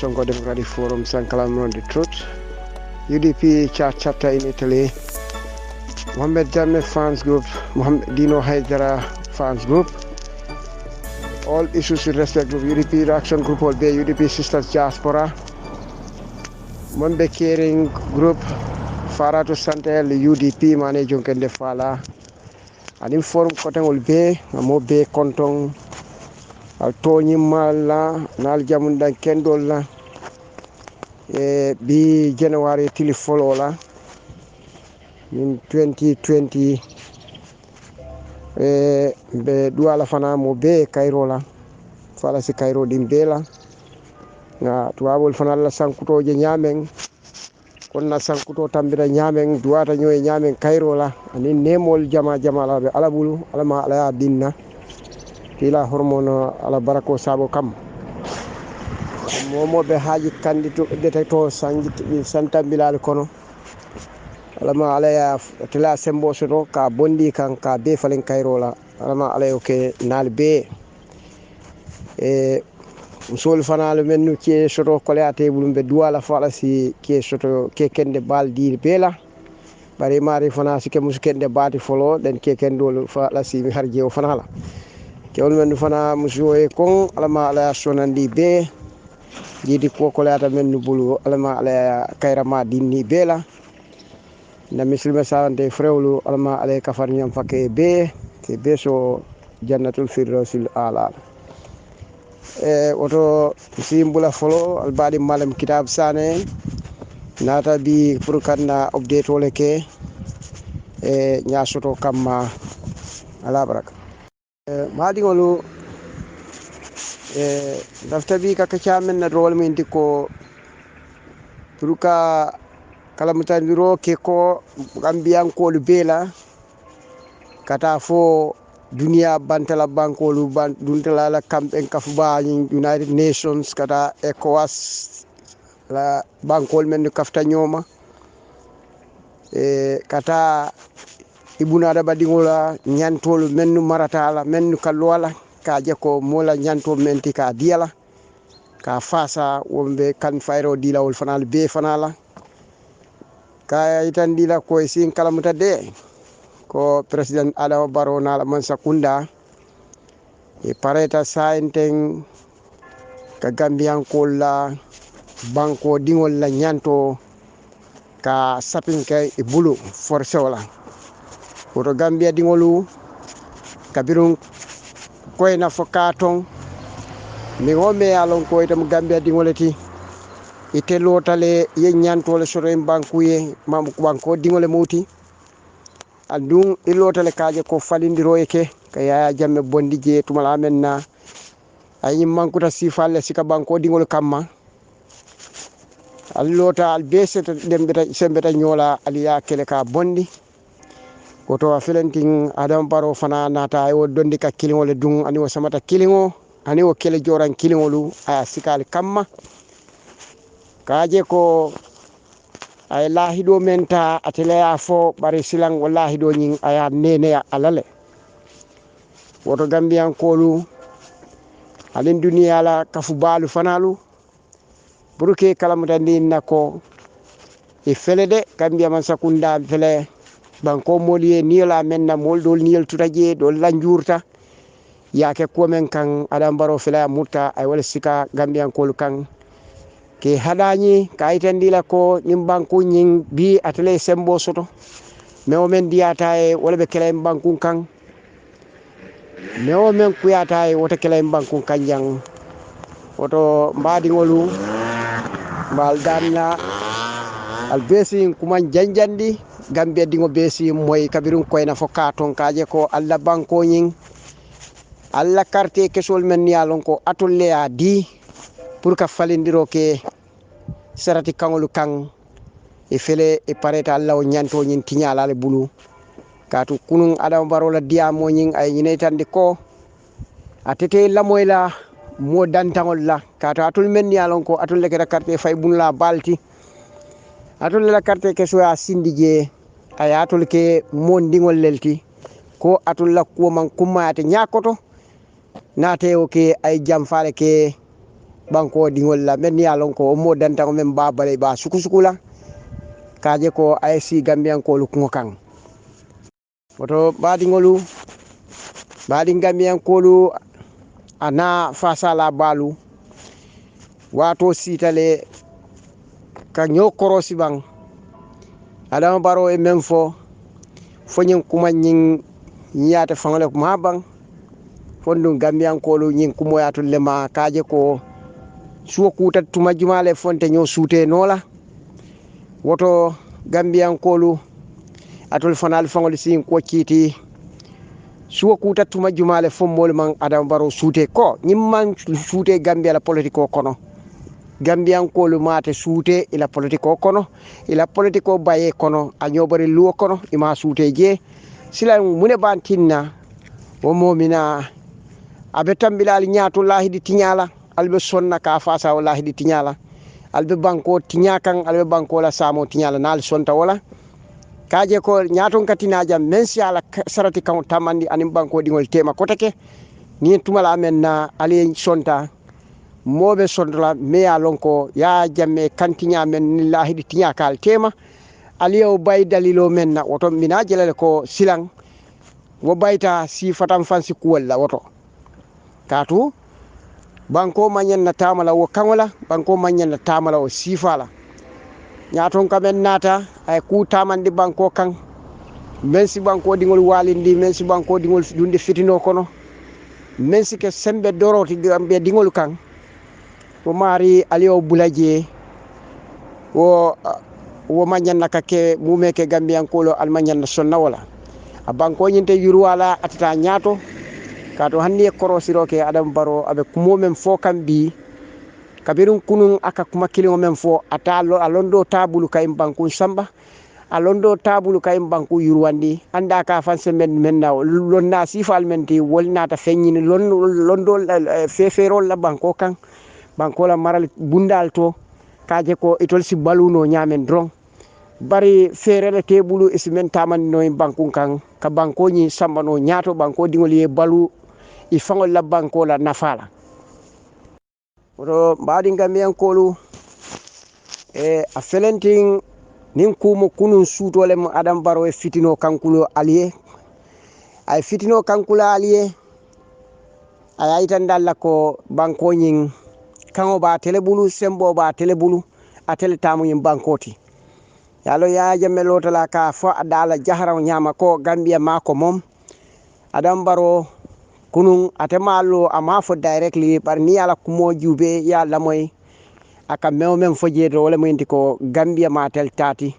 Sonko Democratic Forum Sankalam on the truth. UDP chapter in Italy. Mohamed Jammeh fans group, Mohamed Dino Haidara fans group. All issues with respect to UDP reaction group will be UDP Sisters Diaspora. Monbe Caring Group, Faratu Santel, UDP, Manejung Kende Fala. An inform Koteng will be, Mobe Kontong, Altoni Mala, Nal Jamundan Kendola, be January till follow in 2020. Be duala fana Mobe Kairola, Fala si Kairo Dimbela. Na tuwabul fana la sankuto je nyameng konna sankuto tambira nyameng duwata nyoy nyameng Kairo la ani nemol jama la be alabulu alama ala dinna ila hormono ala barako sabo kam momo be haji kandito deteto sangi santambilal kono alama ala ya tila sembo soto ka bondi kan ka be falen Kairo la alama ala yoke nal be musol fanal mennu ke soto koleate bulumbe duala fala si ke soto ke kende baldi bela bari mari fana si ke muskende bati folo den ke kendol fala si mi harje o fanala ke on mennu fana muso e kon alama ala sonandi be didi ko koleata mennu bulu alama ala kayrama dinni bela na misilme sawante frewlu alama ala kafar nyam fakke be ke beso jannatul firdausil ala oto simbula folo albadi malam kitab sane nata bi pour kanna update wole ke nya soto kamma ala baraka madi ngolu dafta bi ka chamen na rol min diko turuka kala mutandiro ke ko gambian ko lu bela kata fo dunia bantala bankolu duntala la kampen kafuba United Nations kata ECOWAS la bankol men kafta nyoma kata ibuna da badingola nyantol men maratala men kalwala ka je ko mola nyanto menti ka diala ka fasa wombe kan fayro dila wol fanal be fanala ka itan dila ko sin kalamuta de ko President Adama Barrow na la man sakunda e pareta sainteng ka Gambian ko la banko dingol la nyanto ka sapin kay e bulu force wala ko Gambia dingolu kabirun koy na fokaton mi ngome alon ko itam Gambia dingoleti ite lotale ye nyanto le soro banku ye mam banko dingole muti andung ilotale kaje ko falindiro eke kaya jamme bondi je tumala menna ay mankuta sifalle sika banko dingol kamma allota albeseta dembeta sembeta nyola aliya kele ka bondi koto afilenting Adam Barrow fana nata ay dondi ka kilingole dung ani o samata kilingo ani o kele joran kilingolu aya sikal kamma kaje ko ay lahido menta atelea fo bari silang wallahi do nyin aya nene ya alale woto Gambian kolu alin dunia la kafubalu fanalu buruke kalamutandi nako e felede Gambia man sakunda fele banko moliye niela menna moldol niel tutaje do lanjurta yake ko men kan Adam Barrow fele mutta ay wala sika Gambian kolu kan ke hadani kaitandi la ko nimbanku nyin bi atele sembo soto mewo men diata e wala be kele banku kan mewo men kuyata e wota kele banku kanjang woto mbadi ngolu mbal danna albesi kuma janjandi Gambia dingo besi moy kabirun koyna fo katon kaje ko alla banko nyin alla carte kesol men yalon ko atolle a di pour ka falindiro ke sarati kangolu kang e fele e pareta Allah o nyanto nyin tinyala le bulu katu kunun Adama Barrow la diamo nyin ay nyine tandi ko atete la moyla mo dantangol la katu atul men yalon ko atul le ka carte fay bun la balti atul la carte ke so a sindije ay atul ke mon dingol lelti ko atul la ko man kumate nyakoto nate o ke ay jam faale ke banko dingol la men ya lon ko mo danta ko men ba balay ba sukusukula kaje ko AFC Gambian ko lu ko kan woto badingolu badin Gambian ko lu ana fasala balu wato sitale ka nyokorosi bang Adama Barrow e men fo nyin kuma nyin nyaata fangale ko mabang fondum Gambian ko lu nyin kumo yatul lema kaje ko suwo kutat tuma jumale fonte nyo sute nola woto Gambian ko lu atul fanal fangol sin ko kiti suwo kutat tuma jumale fommol man Adama Barrow sute ko nyimman sute Gambia la politiko kono Gambian ko lu mate sute ila politiko kono ila politiko baye kono anyobari luwo kono ima sute je sila mune bantinna wo momina abe tambilal nyaato lahidi tinyala albe sonna ka fasa wallahi di tinyala albe banko tinyakan albe banko la samo tinyala nal sonta wala kaje ko nyaaton katina jam men si ala sarati kan tamandi anim banko dingol tema kotake ni tumala men na ali sonta mobe sondla me ya lonko ya jamme kantinya men lillahi di tinyakal tema aliyo bay dalilo men na woto mina jelale ko silang wo bayta si fatam fansi kuwalla woto katu banko manyan na tamala wo kangola banko manyan na tamala wo sifala nyaton kamen nata ay ku tamandi banko kan mensi banko dingol walindi mensi banko dingol dunde fitino kono mensi ke sembe doroti gambe dingol kan wo mari aliyo bulaje wo manyan na kake mumeke Gambian kolo almanyan na sonna wala a banko nyinte yurwala atata nyato kato hanni korosiro ke Adama Barrow abe kumo men fo kambi kabirun kunun aka kuma kilimo men fo atalo alondo tabulu kay banku samba alondo tabulu kay banku yurwandi anda ka fanse men na lonna sifal menti wolna ta fenyini londo feferol la banko kan banko la maral bundal to kaje ko itol si baluno nyamen drong bari ferele tebulu ismen taman no banku kan ka banko ni samba no nyato banko dingol ye balu ifangol la banko la nafala woto mbadi Gambian kolu a felenting nin kumo kunun sutole mo Adama Barrow e fitino kankulo allié ay fitino kankula allié ay aytan dalla ko banko nyin kango ba telebulu sembo ba telebulu a tele tamu nyin bankoti yalo ya jamme lotala ka fo adala jahara nyama ko Gambia mako mom Adama Barrow kunun atemalo amafo directly par ni ala kumo jube ya lamoy aka mewmen fojedo wala mo ko Gambia matel tati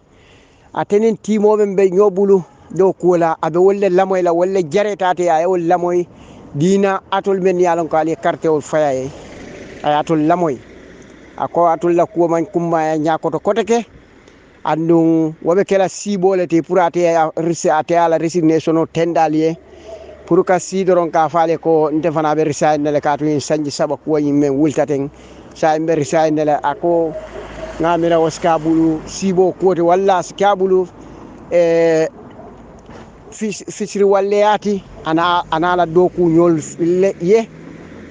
atenen timo be nyobulu do kula abe wolle lamoy la wolle jare tati ay wol lamoy dina atol men yalon ko ali carte o fayaye ay atol lamoy ako atol la ko man kumma ya nyakoto koteke andung wobe kala sibole te pour ate ala resignation tendalier pour ka sidoron ka faale ko ndefana be risaay nele ka to sanji saba ko men wultaten sa be risaay nele ako ngamira waskabulu sibo kote walla skabulu fisiri walleati ana la doku nyol ye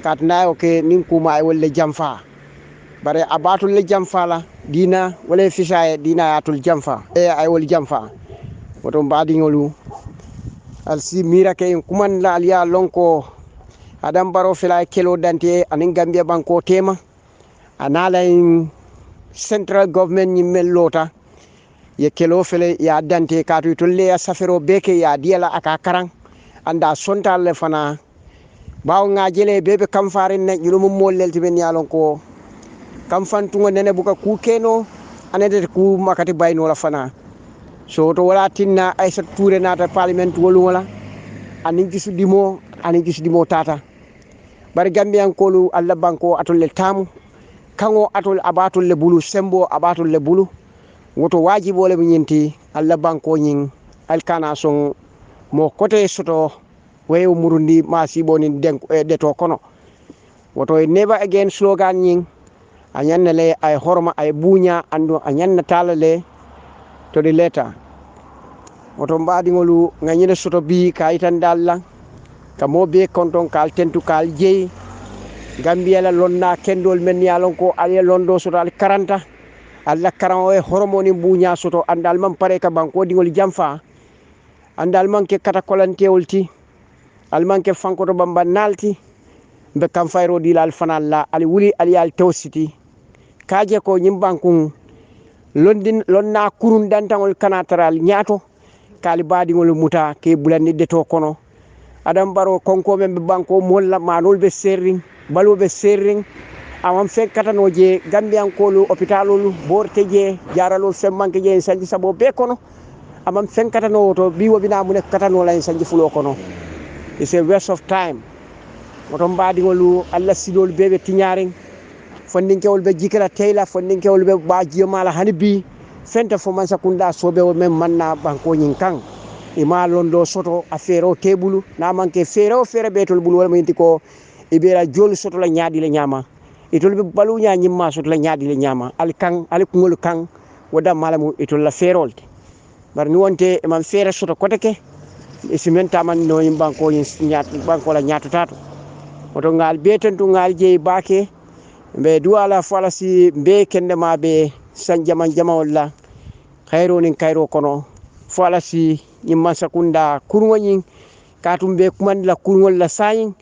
katna o ke nin kuma ay wolle jamfa bare abatul le jamfa la dina wala fisaay dina atul jamfa ay wol jamfa woto mbadi ngolu alsi mira ke kuman la aliya lonko Adama Barrow fila kelo dante anin Gambia banko tema anala in central government ni melota ye kelo fele ya dante katu tolle ya safero beke ya diala aka karang anda sontal le fana bawo ngajele bebe kam farin ne yulum mollel tiben ya lonko kam fantungo nene buka ku keno anede ku makati bayno la fana so to wala tinna Aisha Touré nata parliament wolu wala anin gisudimo tata bari Gambian kolu alla banko atol tamu kango atol abatol le bulu sembo abatol le bulu woto wajibo le nyinti alla banko nyin alkana son mo kote soto wayo murundi masibo ni deto kono woto never again slogan nyin anyanna le ay horma ay bunya ando anyanna talale to the letter woto mbadi ngolu nganyine soto bi kaitan dalla ka mobe konton kal tentu kal jey Gambia la lonna kendol men yalon ko ali londo soto al karanta alla karan e hormoni buña soto andal man pare ka banko dingol jamfa andal man ke kata kolantewol ti al man ke fankoto bamba nalti be kam fayro dilal fanal la ali wuli ali al tewsiti kaje ko nyim bankun lonna kurun dantangol kanataral ñaato kali baadiŋol muta ke bulandi deto kono adam baro konko men be banko molla manol be serring balo be serring awam fe katano je gambiankolu hôpitalolu borte je jaralol femmanke je sanji sabo be kono amam fen katano to bi wobina mu nek katano la sanji fulo kono it's a waste of time moto baadiŋolu alla silol bebe tiñaring fondinkewol be jikira teyla fondinkewol be baajiyo mala hani bi fenta fo man sakunda sobe o men manna banko nyin kan ima londo soto affaire o tebulu na manke fere o fere betol bulu wala minti ko ibera jol soto la nyaadi le nyama itol be balu nya nyimma soto la nyaadi le nyama al kan al kungol kan wada malamu itol la ferol bar ni wonte e man fere soto koteke e simenta man no yim banko yin nyaat banko la nyaata tato oto ngal betentu ngal jeey baake be duwala falasi be kende ma be san jaman jama walla khayro nin kayro kono falasi nyimma sakunda kurŋoñin katum be kumandila kurŋol la sayin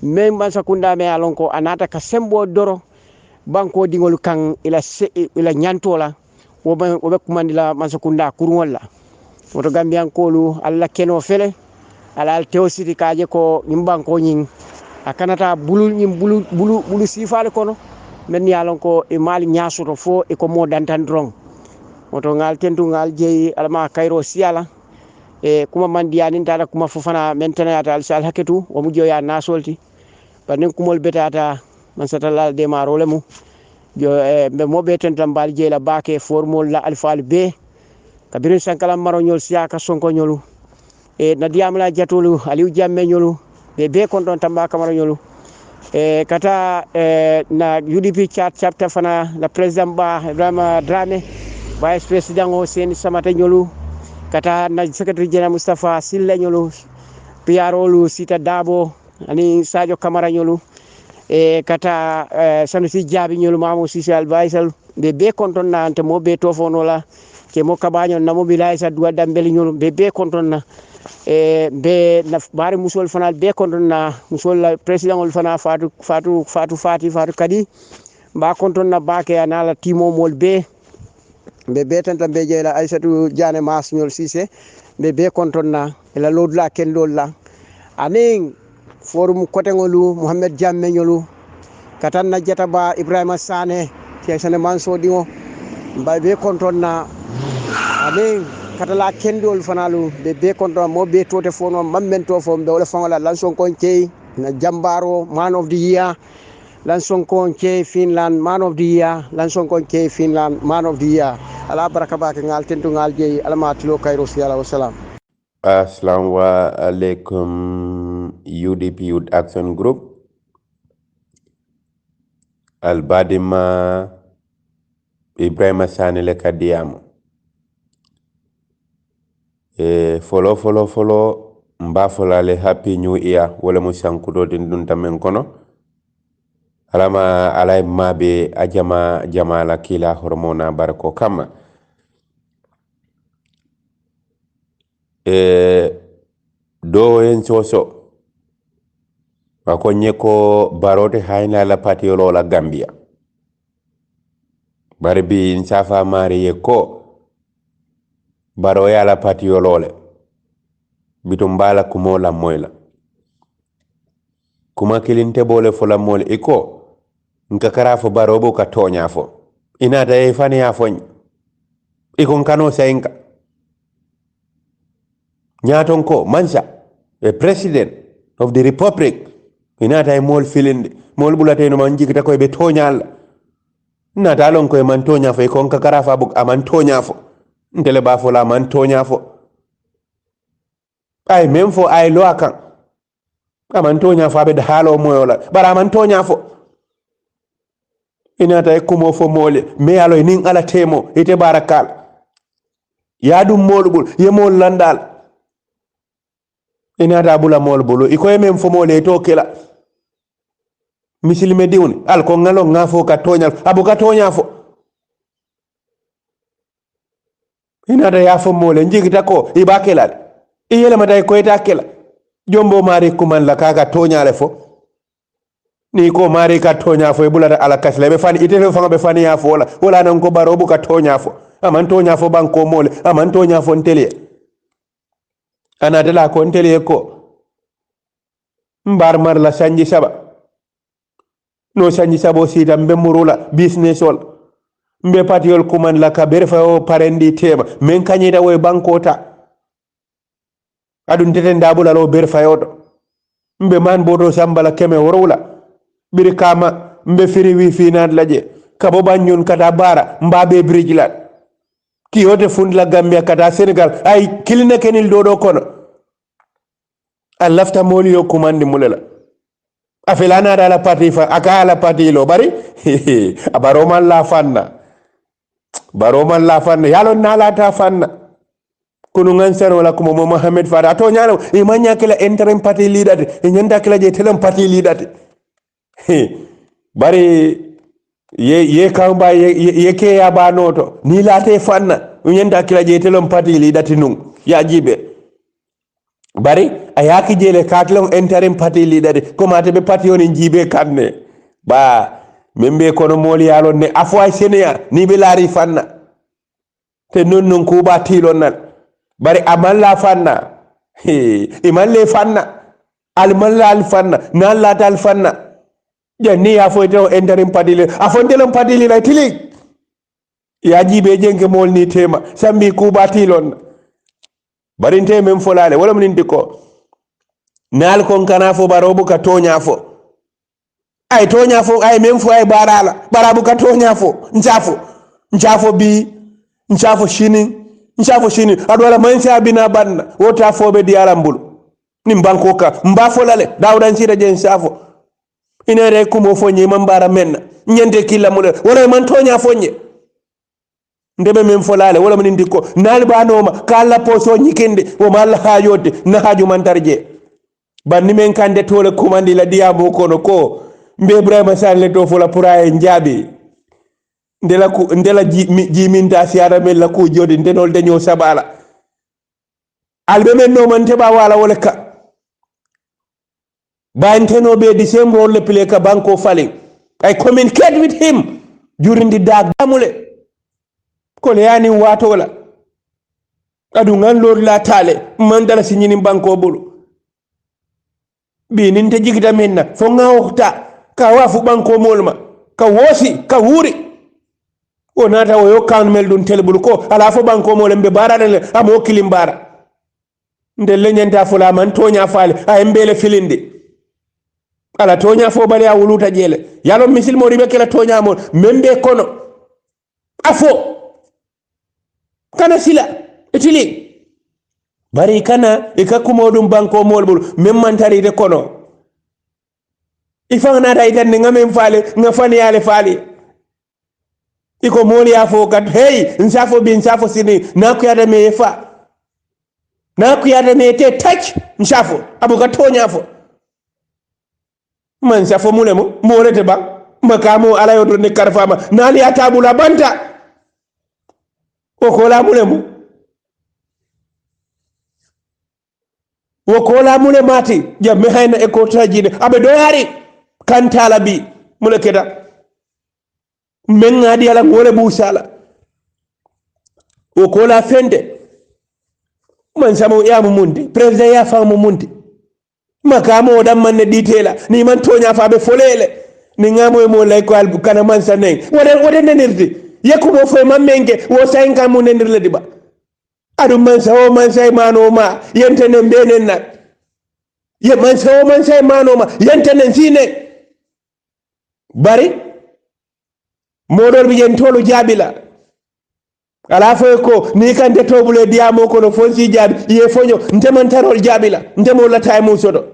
men man sakunda me alon ko anata ka sembo doro banko dingol kan ila nyantola wo be kumandila man sakunda kurŋol la woto gambian kolu alla keno fele alal tewsiti kaje ko nyim banko nyin akanata bulu sifale kono men yalon ko e mali nyaasoto fo e ko mo dantan drong moto ngal tentu ngal jeyi alma kayro siala e kuma mandiyanin tala kuma fofana mentena yata al sal haketu o mu joya nasolti banen kumol betata man satala de marole mu jo be mo beten tambal jeyla baake formol la alfal be kabirin sankala maro nyol siaka sonko nyolu e na diamla jatolu aliu jamme nyolu be kon don tamba kamaro nyolu kata na UDP chapter fana la president ba Ibrahima Drame vice president o Seni Samata nyolu kata na secretary general Mustafa Silla nyolu PRO lu Sita Dabo ani Sadio Kamara nyolu kata Sanusi Jabi nyolu Mamu Sisi advisor be konton na ante mo be tofono la ke mo kabanyo na mobilize adwa dambeli nyolu be konton na be na bari musol fana be konton na musol president ol fana fatu kadi ba konton na baake anala timo mol be tan be jeyla Aissatou Diané Mas ñol Cissé be konton na ela lodla kendol la aning forum kote ngolu Mohamed Jamme ñolu katan na jata ba Ibrahima Sané ci sene manso dingo be konton na aning katala kendol fanalu be konton mo be tote fono mammen to fo be wala fangala lanson kon kay na jambaro man of the year lanson kon kay Finland man of the year lanson kon kay Finland man of the year ala baraka baake ngal tentu ngal jeyi alama tilo kayro siyala wa salam. Assalamu alaikum UDP Youth Action Group albadima Ibrahima Sané le kadiyamu follow mba folale happy new year wala mo sankudo din dun tamen kono alama alay mabe ajama jamala kila hormona barako kama do en soso ako nyeko barote hayna la patiolo la Gambia barbi insafa mari yeko baro ya la patiolo le bitumbala kumola moyla kuma kilinte bole fola mole iko nkakara fo barobo ka tonya fo inata e fani ya fo iko nkano sainka nyaton ko mansa a president of the republic inata e mol filinde mol bulate no man jikita ko be tonyal nata lon ko e man tonya fo iko nkakara fa buk aman tonya fo ntele ba fo la man tonya fo ay même fo ay lo akan aman tonya fo be halo moyola bara man tonya fo inata e kumo fo mole me alo nin ala temo ite barakal yadum molbul yemol landal inata bula molbulu iko e même fo mole to kela misilime diwni al ko ngalo ngafo ka toñal abu ka toña fo ina da yafo mole njigita ko ibakelal iyele mata ko eta kela jombo mari kuman la kaga toñale fo ni ko mari ka toña fo bulata ala kasle be fani ite fo be fani ya fo wala nan ko baro bu ka toña fo aman toña fo banko mole aman toña fo ntele ana de la ko ntele ko mbar mar la sanji saba no sanji sabo sita mbe murula business ol mbe patiol kuman la ka berfa o parendi tema men kanyida we bankota adun teten dabula lo berfa yodo mbe man bodo sambala keme worula biri kama mbe firi wi finad laje kabo banyun kata bara mbabe bridgelat ki yote fundla Gambia kata Senegal ay kilina kenil dodo kono alafta moli yo kumandi mulela afelana da la parti fa aka la parti lo bari abaroman la fanna yalo nala ta fanna kunu ngan wala kuma Mohamed Fada to nyalo imanya kala interim party leader e nyanda kala je telam party leader bari ye kamba ye ke ya banoto ni late fanna nyanda kala je telam party leader tinung ya jibe bari ayaki jele katlon interim party leader ko mate be party on jibe kanne ba membe kono moli yalo ne afwa senia ni be lari fanna te non ko ba tilon nan bari amalla fanna imalle fanna almalla al fanna nalla dal fanna janni ya fo to interim party le afondelon party le la tili ya jibe jenge mol ni tema sambi ko ba tilon bari nte men folale wala mun ndiko nal kon kana fo barobu ka tonya fo ay tonya fo ay men fo ay barala barabu ka tonya fo nchafo bi nchafo shini adwala mansa bina banna wota fo be diarambul nim banko ka mbafo lale dawdan sira jen safo inere kumo fo nyi mambara menna nyende kila mule wala man tonya fo nye ndebe men folale wala mun ndiko nal banoma kala poso nyikinde wo malla hajote na haju mantarje banni men kande tole kumandi la diamo kono ko mbe Ibrahima Sall to fola puraye njabi ndela jiminta siara men la ku jodi ndenol daño sabala albe men no man teba wala wala ka banteno be December le pile ka banko falling I communicate with him during the dag amule ko le yani wato la adu ngan lor la tale mandala sinyini banko bulu bi nin te jigita menna fo ngawta ka wafu banko molma ka wosi ka wuri o nata o yo kan mel dun telbul ko ala fo banko molembe barale amo kilimbara nde lenyanta fula man tonya fale ay mbele filinde ala tonya fo bale a wuluta jele yalo misil mo ribe kala tonya mo membe kono afo kana sila etili bari kana ikakumodum banko molbul memmantari de kono ifanga da itan ngamen fale ngafani yale fale iko moli afo kat hey nsafo bin nsafo sini naku yada me fa naku yada me te touch nsafo abu katonya afo man nsafo mulemo molete ba makamo ala yodo ne karfama nali atabula banta okola mulemo wokola mule mati jamme hayna e ko tajide abe do yari kantala bi mule keda men ngadi ala ngole busala wokola fende man samu ya mundi president ya fa mundi makamo dam man ne ditela ni man tonya fa be folele ni ngamo mo lay ko albu kana man sanen wode nenirdi yekumo fo mamenge wo saynka mo nenirle diba adum man sawo man say manoma yentene mbenen nak ye man sawo man say manoma yentene sine bari modol bi yen tolu jabila ala fo ko ni kan de tobule diamo ko no fonsi jabi ye fonyo nteman tarol jabila ntemo la tay mo sodo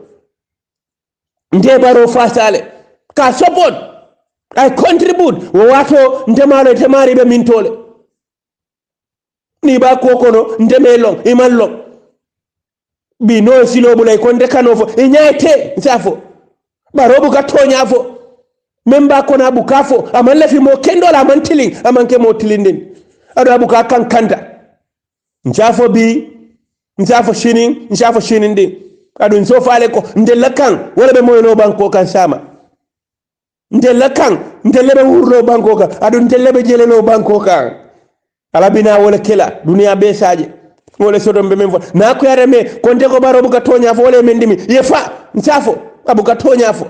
nte baro fasale ka support I contribute wo wato ntemalo temari be min tole ni ba kokono ndeme long iman long bi no silo bulay kon de kanofo e nyaate nsafo barobu ka tonya fo memba ko na bukafo aman lafi mo kendo la man tilin aman ke mo tilindin ado abuka kan kanta nchafo bi nchafo shinin din ado nso fale ko ndella kan wala be moyo no banko kan sama ndella kan ndelle be wurno banko kan ado ndelle be jele no banko kan ala bina wala kila duniya be saje wala sodom be men fo na ko yare me konte ko baro buka tonya fo wala men dimi yefa nchafo abuka tonya fo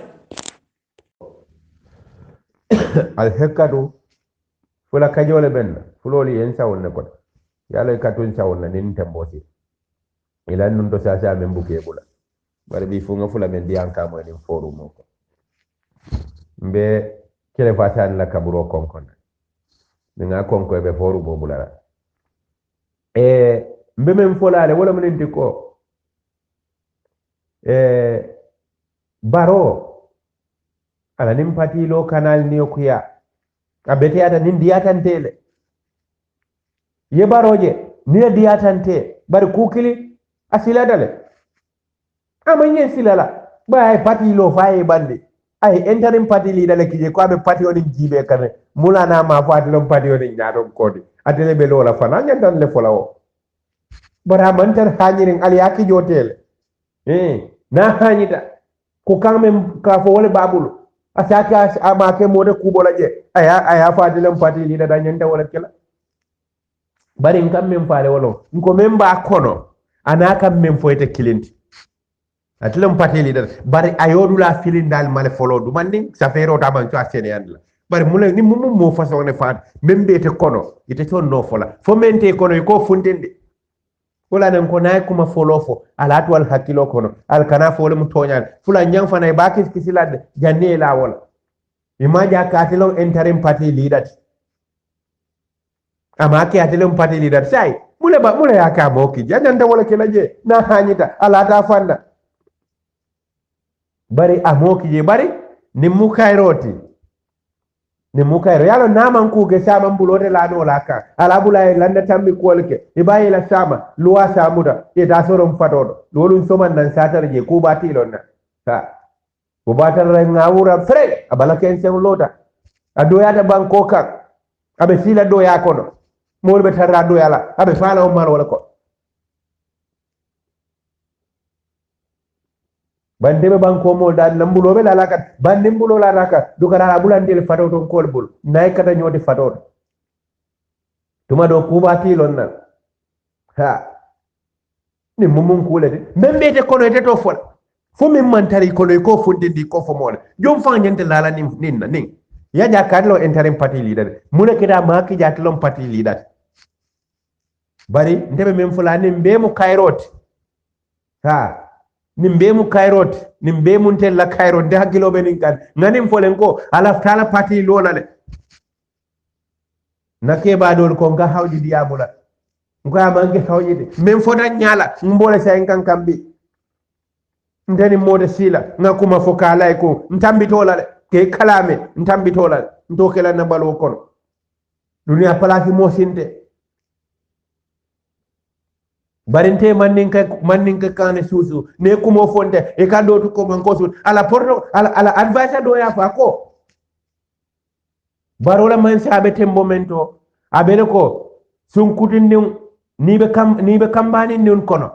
al hekadu fula kajole ben fuloli en sawol ne ko yalla katun sawol na nin tembosi ila nun to sasa men buke bula bari bi fu nga fula men diyan ka mo nin foru moko mbe kele fatan la kaburo konkon nga konko be foru bo bula mbe men folale wala men diko baro ala nim pati lo kanal ni okuya abete ata nin diyatantele ye baroje ni diyatante bari kukili asila dale amanye silala ba ay pati lo faye bande ay interim party leader le kije ko abe party oni jibe kane mulana ma fati lo party oni nyaado kodi atele be lo la fana nyandan le folawo bara mantar hanyirin ali yaki jotel na hanyita ko kamem ka fo wala babulu asaka amake mode kubola je aya fati lo party leader da nyanda wala kala bari ngam mem faale wolo nko memba kono anaka mem foyte kilinti atlam party leader bari ayodu la filindal male folo du mandi sa fero ta ban to asene andla bari mule ni mum mo façon ne faat membe te kono ite to no fola fo mente kono ko fundinde wala nan ko nay kuma folo fo alatu al hakilo kono al kana fo le mutoñal fula nyang fana ba kis kisilade janne la wala imaja ka atelo interim party leader amake atelo party leader sai mule ya ka moki janyanda wala kelaje na hanyita alata fanda bari amoki je bari ni mukairoti ni mukairo yalo naman kuge sama mbulote la do laka ala bula landa tambi kolke ibayi la sama luwa samuda e da soro mfatodo lolun soman nan satar je ku batilon na ha ku batar re ngawura fre abala ken sen lota ado yata banko kan abe sila do ya kono molbe tarra do yala abe fala o mal wala ko bandebe banko mol da lambulo be lalakat bandimbulo la raka dugara bulandel fatoto kolbul nay kata nyoti fatoto tuma do kubati lonna ha ni mumun kulete membe te kono te to fol fo min mantari kono ko fundindi ko fo mol jom fa nyante lala nin ya ja kadlo interim party leader muna kida maki jatlom party leader bari ndebe mem fulani mbe mu kairot ha nimbe mu kairot nimbe mun tel la kairot de hakilo be nin kan nganim folen ko ala tala party lolale nake ba dol ko nga hawdi diabula nga mangi hawdi mem foda nyala mbole sa en kan kambi ndeni mode sila nga kuma fokala ko ntambi tolale ke kalame ntambi tolale ndokela na balo kono dunia palati mo sinte barinte manninka kane susu ne kumo fonte e ka do ko man ko su ala porto ala advisor do ya fa ko barola man sabe tembo mento abele ko sun kutin ni be kambani nin kono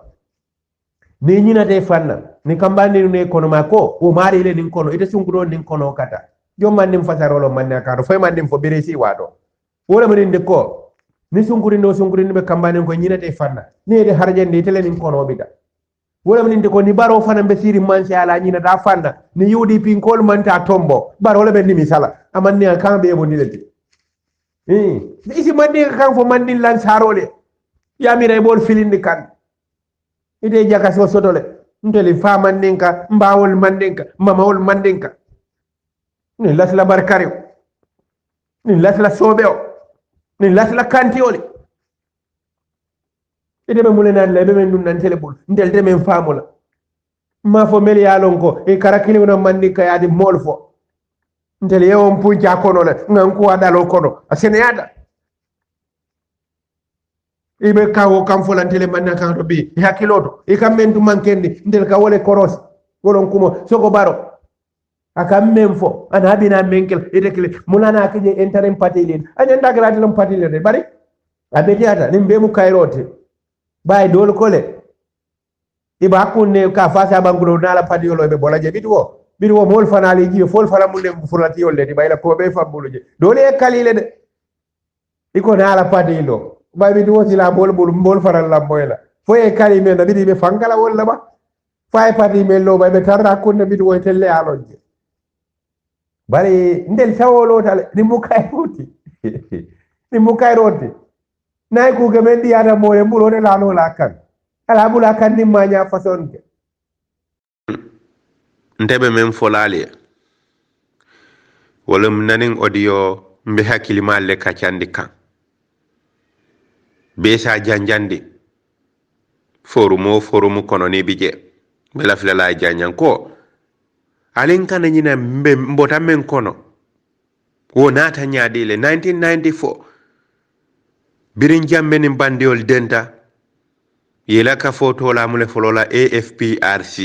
ni nyina te fanna ni kambani ne kono ma ko o mari ile nin kono ite sun kudo nin kono kata jom man nim fasarolo man na ka do fay man nim fo beresi wado wala man de ko ni sunkuri be kambane ko nyina te fanna ni de harjande tele nin kono bita wala min de ko ni baro fana be siri mansi ala nyina da fanna ni UDP kol man ta tombo baro le be ni misala amanni kan be bo ni leti isi mandi kan fo mandi lan sarole ya mi ray bol filindi kan ide jaka so sotole nteli fa mandinka mbawol mandinka mamawol mandinka ni lasla barkari ni lasla sobeo ni lasla kantioli ide be mulena lebe men dum nan telebul ndel de men famula ma fo mel ya lon ko e karakili wona mandinka yaadi molfo ndel yewon punja kono le nganku wadalo kono asene yada ibe kawo kam folantele manna kan to bi hakiloto e kam men dum mankendi ndel ka wole koros wolon kumo soko baro akam men fo ana bina menkel etekle mulana kije interim party lin anya ndagrati lam party lin bari abetiata nimbe mu kairote bay dol kole iba kunne ka fasa bangulo nala party yolo be bolaje bitwo mol fanali ji fol fala mun dem furati yolle di bayla ko be fambulo je dole kalile de iko nala party lo bay bitwo ci la bol faral la boyla fo e kalime na bidi be fangala wala ba fay party mello bay be tarra kunne bitwo telle alonje bari ndel sawolo tale ni mukai roti nay ku gemen di ada moye mbulo ne la no la kan ala bula kan ni manya façon ke ndebe men folale wala nanin audio mbe hakili malle ka candi kan be sa janjandi forumu kono ni bije be la fila la janjan ko alen kana nyina mbe mbota men kono wo nata nyaadile 1994 birin jambe ni bandiol denta yela ka foto la mule folola AFPRC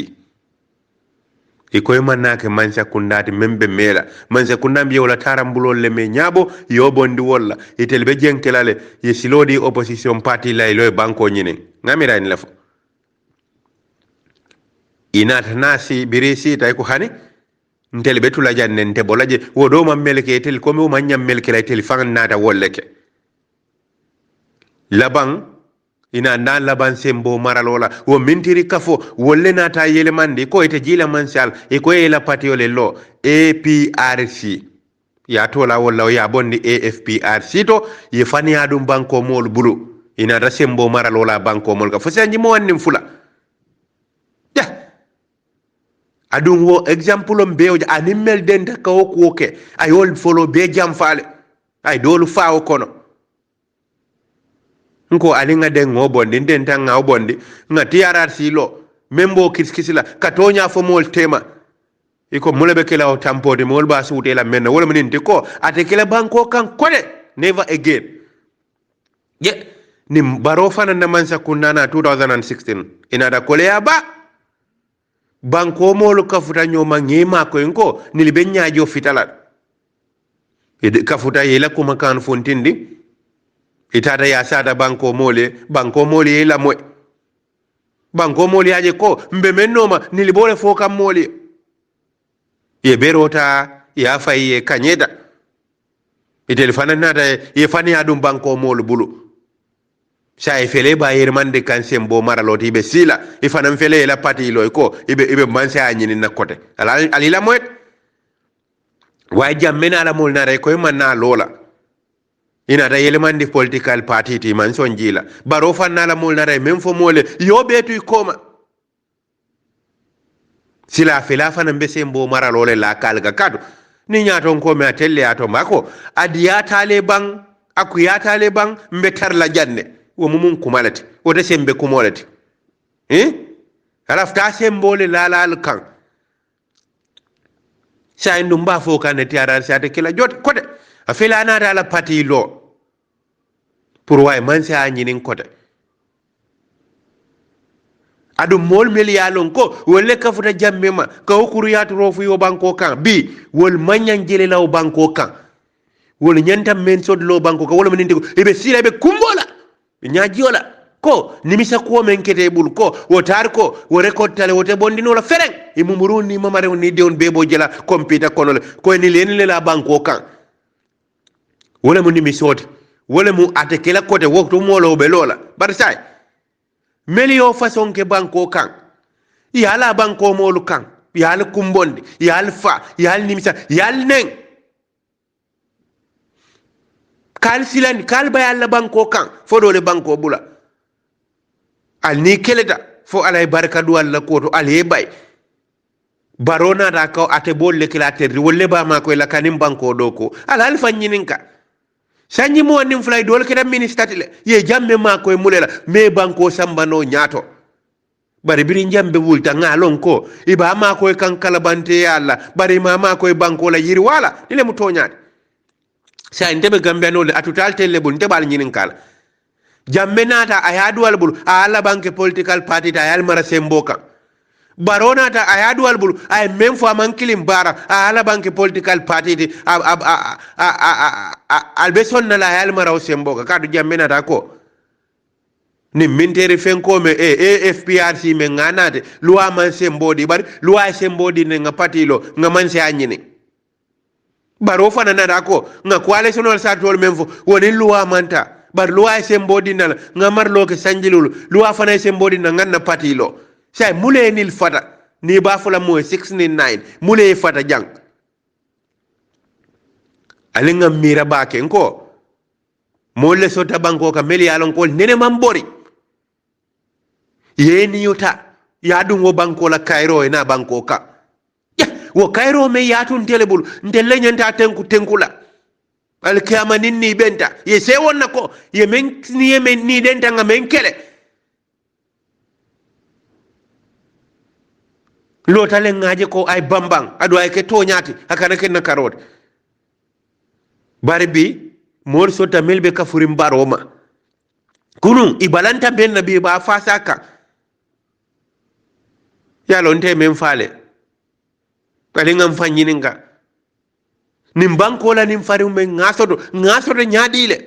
ikoy manake mansa kundati membe mela mansa kundambi wala tarambulol le me nyabo yobondi wala itel be jenkelale ye silodi opposition party lay loy banko nyine ngamira ni lafo inata nasi birisi tay ko hani ntel betula janne nte bolaje wodo ma melke tel ko mo manyam melke lay tel fan nata wolleke laban ina na laban sembo maralola wo mintiri kafo wolle nata yele mandi ko ite jila mansal e ko yela patiole lo APRC ya tola walla ya bondi AFPRC to ye fani adum banko mol bulu ina da sembo maralola banko mol ka fosanji mo wannim fula ya adum wo example on beoja animel denta ka woke ayol folo be jam faale ay dolu faawo kono nko alinga de ngobondi ndenta ngaobondi ngati RRC lo membo kiskisila katonya fo mol tema iko mulebe kela o tampode mol ba suute la menna wala mininte ko atekela banko kan kode never again ye ni baro fana na mansa kunana 2016 inada kolea ba banko mol kafuta nyoma ngema ko enko nilibe nyaajo fitala ede kafuta yela kuma kan fontindi itata ya sada banko mole la mwe banko mole aje ko mbe menoma nilibole foka mole ye berota ya faye kanyeda itelefana nata ye fani adum banko mole bulu sa e fele ba yermande kan sembo maraloti be sila e fanam fele la pati loy ko ibe manse anyini na kote alila mwe wa jammena la mol na re ko man na lola ina da yelemandi political party ti man son jila baro fanna la mol nare même fo mole yo betu koma sila fela fana mbese mbo mara lole la kalga kadu ni nyato ko me atelle ato mako adiya tale bang akuya tale bang mbetar la janne wo mumun kumalati o de sembe kumolati alafta sembole la kan sa indum ba fo kan tiara sa te kila jot kote afela na la parti lo pour way man sa nyinin kote adu mol melialon ko wolle ka futa jamme ma ka hokuru yatu rofu yo banko kan bi wol manyan jele law banko kan wol nyanta men sod lo banko ka wala meninde ko ibe sila be kumbola be nyajiola ko nimisa ko men kete bul ko wo tar ko wo record tale wo te bondino la fereng e mumuruni mamare ni de on bebo jela computer kono le ko ni len la banko kan wala mu nimisoti wala mu atekela kote wokto molo be lola bar say melio façon ke banko kan yala banko molu kan yal kumbondi yal fa yal nimisa yal nen kal silan kal bayal banko kan fodole banko bula al ni keleta fo alay barka du alla koto al hebay barona da ko ate bolle kila terri wolle ba ma ko la kanim banko doko al fanyininka sanyi mo nim fly dol keda ministatile ye jamme ma ko mulela me banko sambano nyato bari biri jambe wulta ngalon ko iba ma ko kan kalabante yalla bari ma ko banko la yiri wala ile mu toñade sa ndebe gambe no le atutal telle bul ndebal nyinin kala jamme nata ayadu wal bul ala banke political party ta yal mara semboka barona ta ayadu albulu ay même fois man kilim bara ala banki political party di albeson na la yal maraw semboga kadu jammena ta ko ni mintere fenko me AFPRC me nganate loi man sembodi bari loi sembodi ne nga patilo nga man se anyini baro fana na ko nga coalition sa tol même fo woni loi manta bar loi sembodi na nga marlo ke sanjilulu loi fana sembodi na nganna patilo say mule nil fata ni ba fula mo 699 mule fata jang alinga mira ba ken ko mole sota banko ka meli alon ko nene mambori yeni yuta yadun wo banko la Cairo na banko ka ya wo Cairo me yatun telebul ndelle nyanta tenkula al kiyama ninni benta ye se wonna ko ye men ni denta nga men kele lotale ngaje ko ay bambang ado ay ke toñati akana ken na karot bari bi mor sota melbe ka furim baroma kunu ibalanta ben nabi ba fasaka ya lonte men fale kali ngam fanyininga nim banko la nim farim men ngasodo nyaadile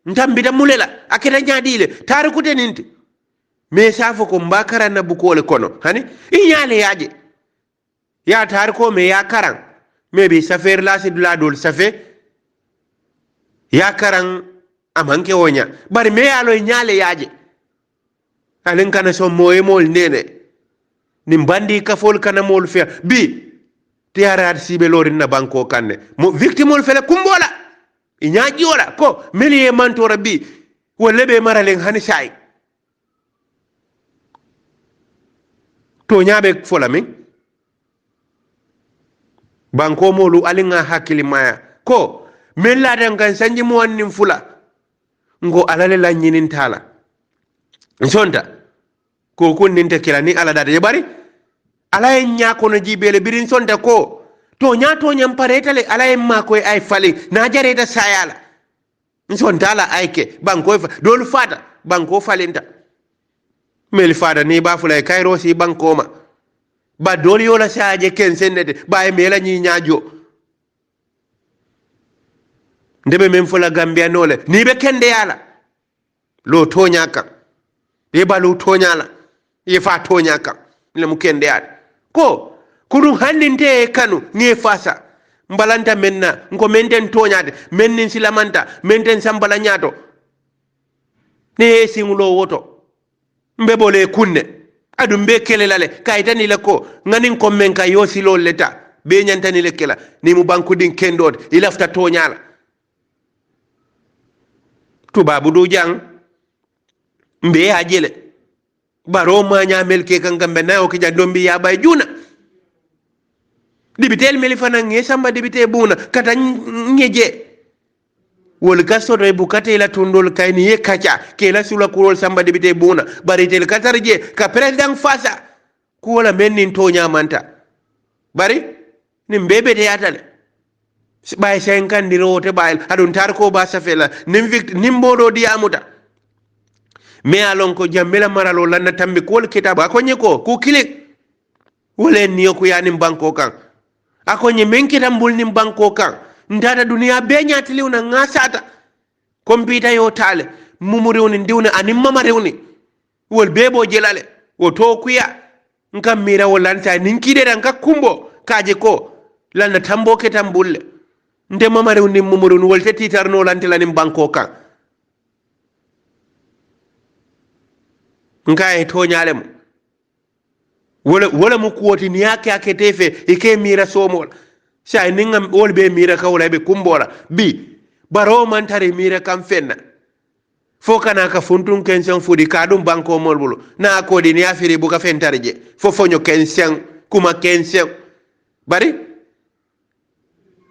ntambita mulela aketa nyaadile tarikute ninti me safo ko mbakara na bukole kono hani inyale yaje ya tar ko me ya karan maybe safer la sidula dol safe ya karan amanke wonya bari me ya lo nyale yaje alen kana so moye mol nene nim bandi ka fol kana mol fe bi tiarar sibe lorin na banko kanne mo victimol fele kumbola inyaji wala ko meli e mantora bi wolle be maralen hani say to nyaabe fola min banko molu alinga hakili maya ko men la dan kan sanji mo wannin fula ngo alale la nyinin tala nsonta ko kunnin te kila ni ala dada bari ala en nya ko no jibele birin sonta ko to nyam paretale ala en ma ko ay fali na jareta sayala nsonta ala ayke banko dol fata banko falinta mel fada ni ba fulay Cairo si banko ma ba dol yola saaje ken sennede ba e mela nyi nyaajo ndebe men fula Gambia nole ni be kende yala lo toñaka e ba lo toñala e fa toñaka le mu kende yala ko kunu handinte kanu ngi fasa mbalanta menna ngo menten toñade mennin silamanta menten sambala nyaato ne singulo woto mbebole kunne adum be kelelale kaytani le ko nganin ko men ka yosilo leta be nyantani le kela ni mu banku din kendod ilafta toñala tubabu du jang mbe ajele baro ma nyamel ke kan gambe nayo ki jandombi ya bay juna dibitel meli fana nge samba dibite buna kata ngeje wol gasto re bukate la tondol kayni ye kacha ke la sula kurol samba dibite buna bari tel katarje ka president fasa ko wala mennin tonya manta bari nim bebe de yatale bay 50 diro te bayil adun tar ko ba safela nim bodo di amuta me alon ko jammela maralo lanna tambi kol kitaba ko nyeko ku kilik wala niyo ko yanim banko kan akonye menkita mbulni banko kan ndada dunia be nyatili una ngasata kompita yo tale mumuri uni ndiuna animama reuni wol bebo jelale woto kuya nka mira wolanta ninkide dan ka kumbo kaje ko lana tambo ke tambulle nde mama reuni mumuri uni wolte titarno lantila nim banko kan nka e to nyalem wala mu kuwoti ni yake ake tefe ike mira somol sai ninga wol be mira ka wala be kumbola bi baro man tare mira kam fenna fo kana ka funtun kensen fudi kadum banko molbulu na ko di ni afiri bu ka fentarje fo fonyo kensen kuma kensen bari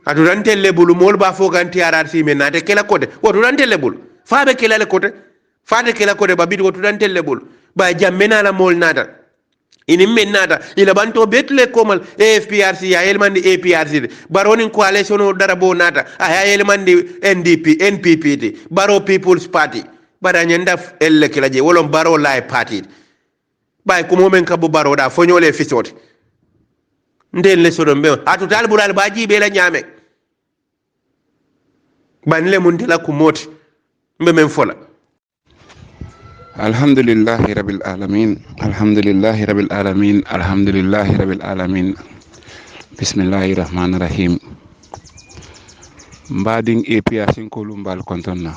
adurante lebulu mol ba fo kan tiarar si men nate kela kote wodurante lebulu fa be kela le kote fa de kela kote ba bi wodurante lebulu ba jammena la mol nata ini mennata ila banto betle komal AFPRC ya elmandi APRC baronin coalition o darabo nata aya elmandi NPP baro People's Party bara nyanda elle kilaje wolon baro lai party bay ko momen ka bo baroda fo ñole fisote ndel le sodo mbe atu tal bural ba jibe la nyame ban le mun dila ko moti mbe men fola alhamdulillahi rabbil alamin alhamdulillahi rabbil alamin alhamdulillahi rabbil alamin bismillahir rahmanir rahim mbading APRC ko mbal kontonna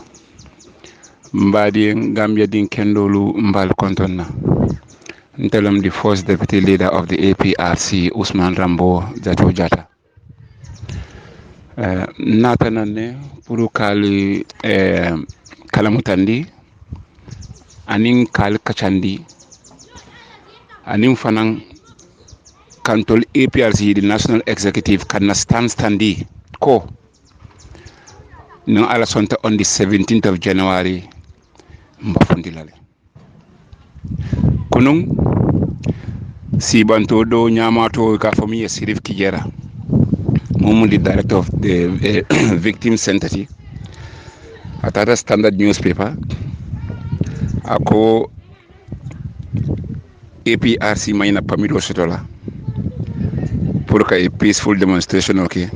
mbadi Gambia din kendolu mbal kontonna ntelam the first deputy leader of the APRC Ousmane Rambo Jato Jata natanane pour kali kalamutandi anin kal kachandi anin fanan kantol APRC the national executive kan standi ko no ala sonta on the 17th of January mbafundilale kunung sibanto do nyamato ka famille Sirif Kijera mom the director of the victim center atata standard newspaper ako APRC mayna pamido sotola pour que a peaceful demonstration okay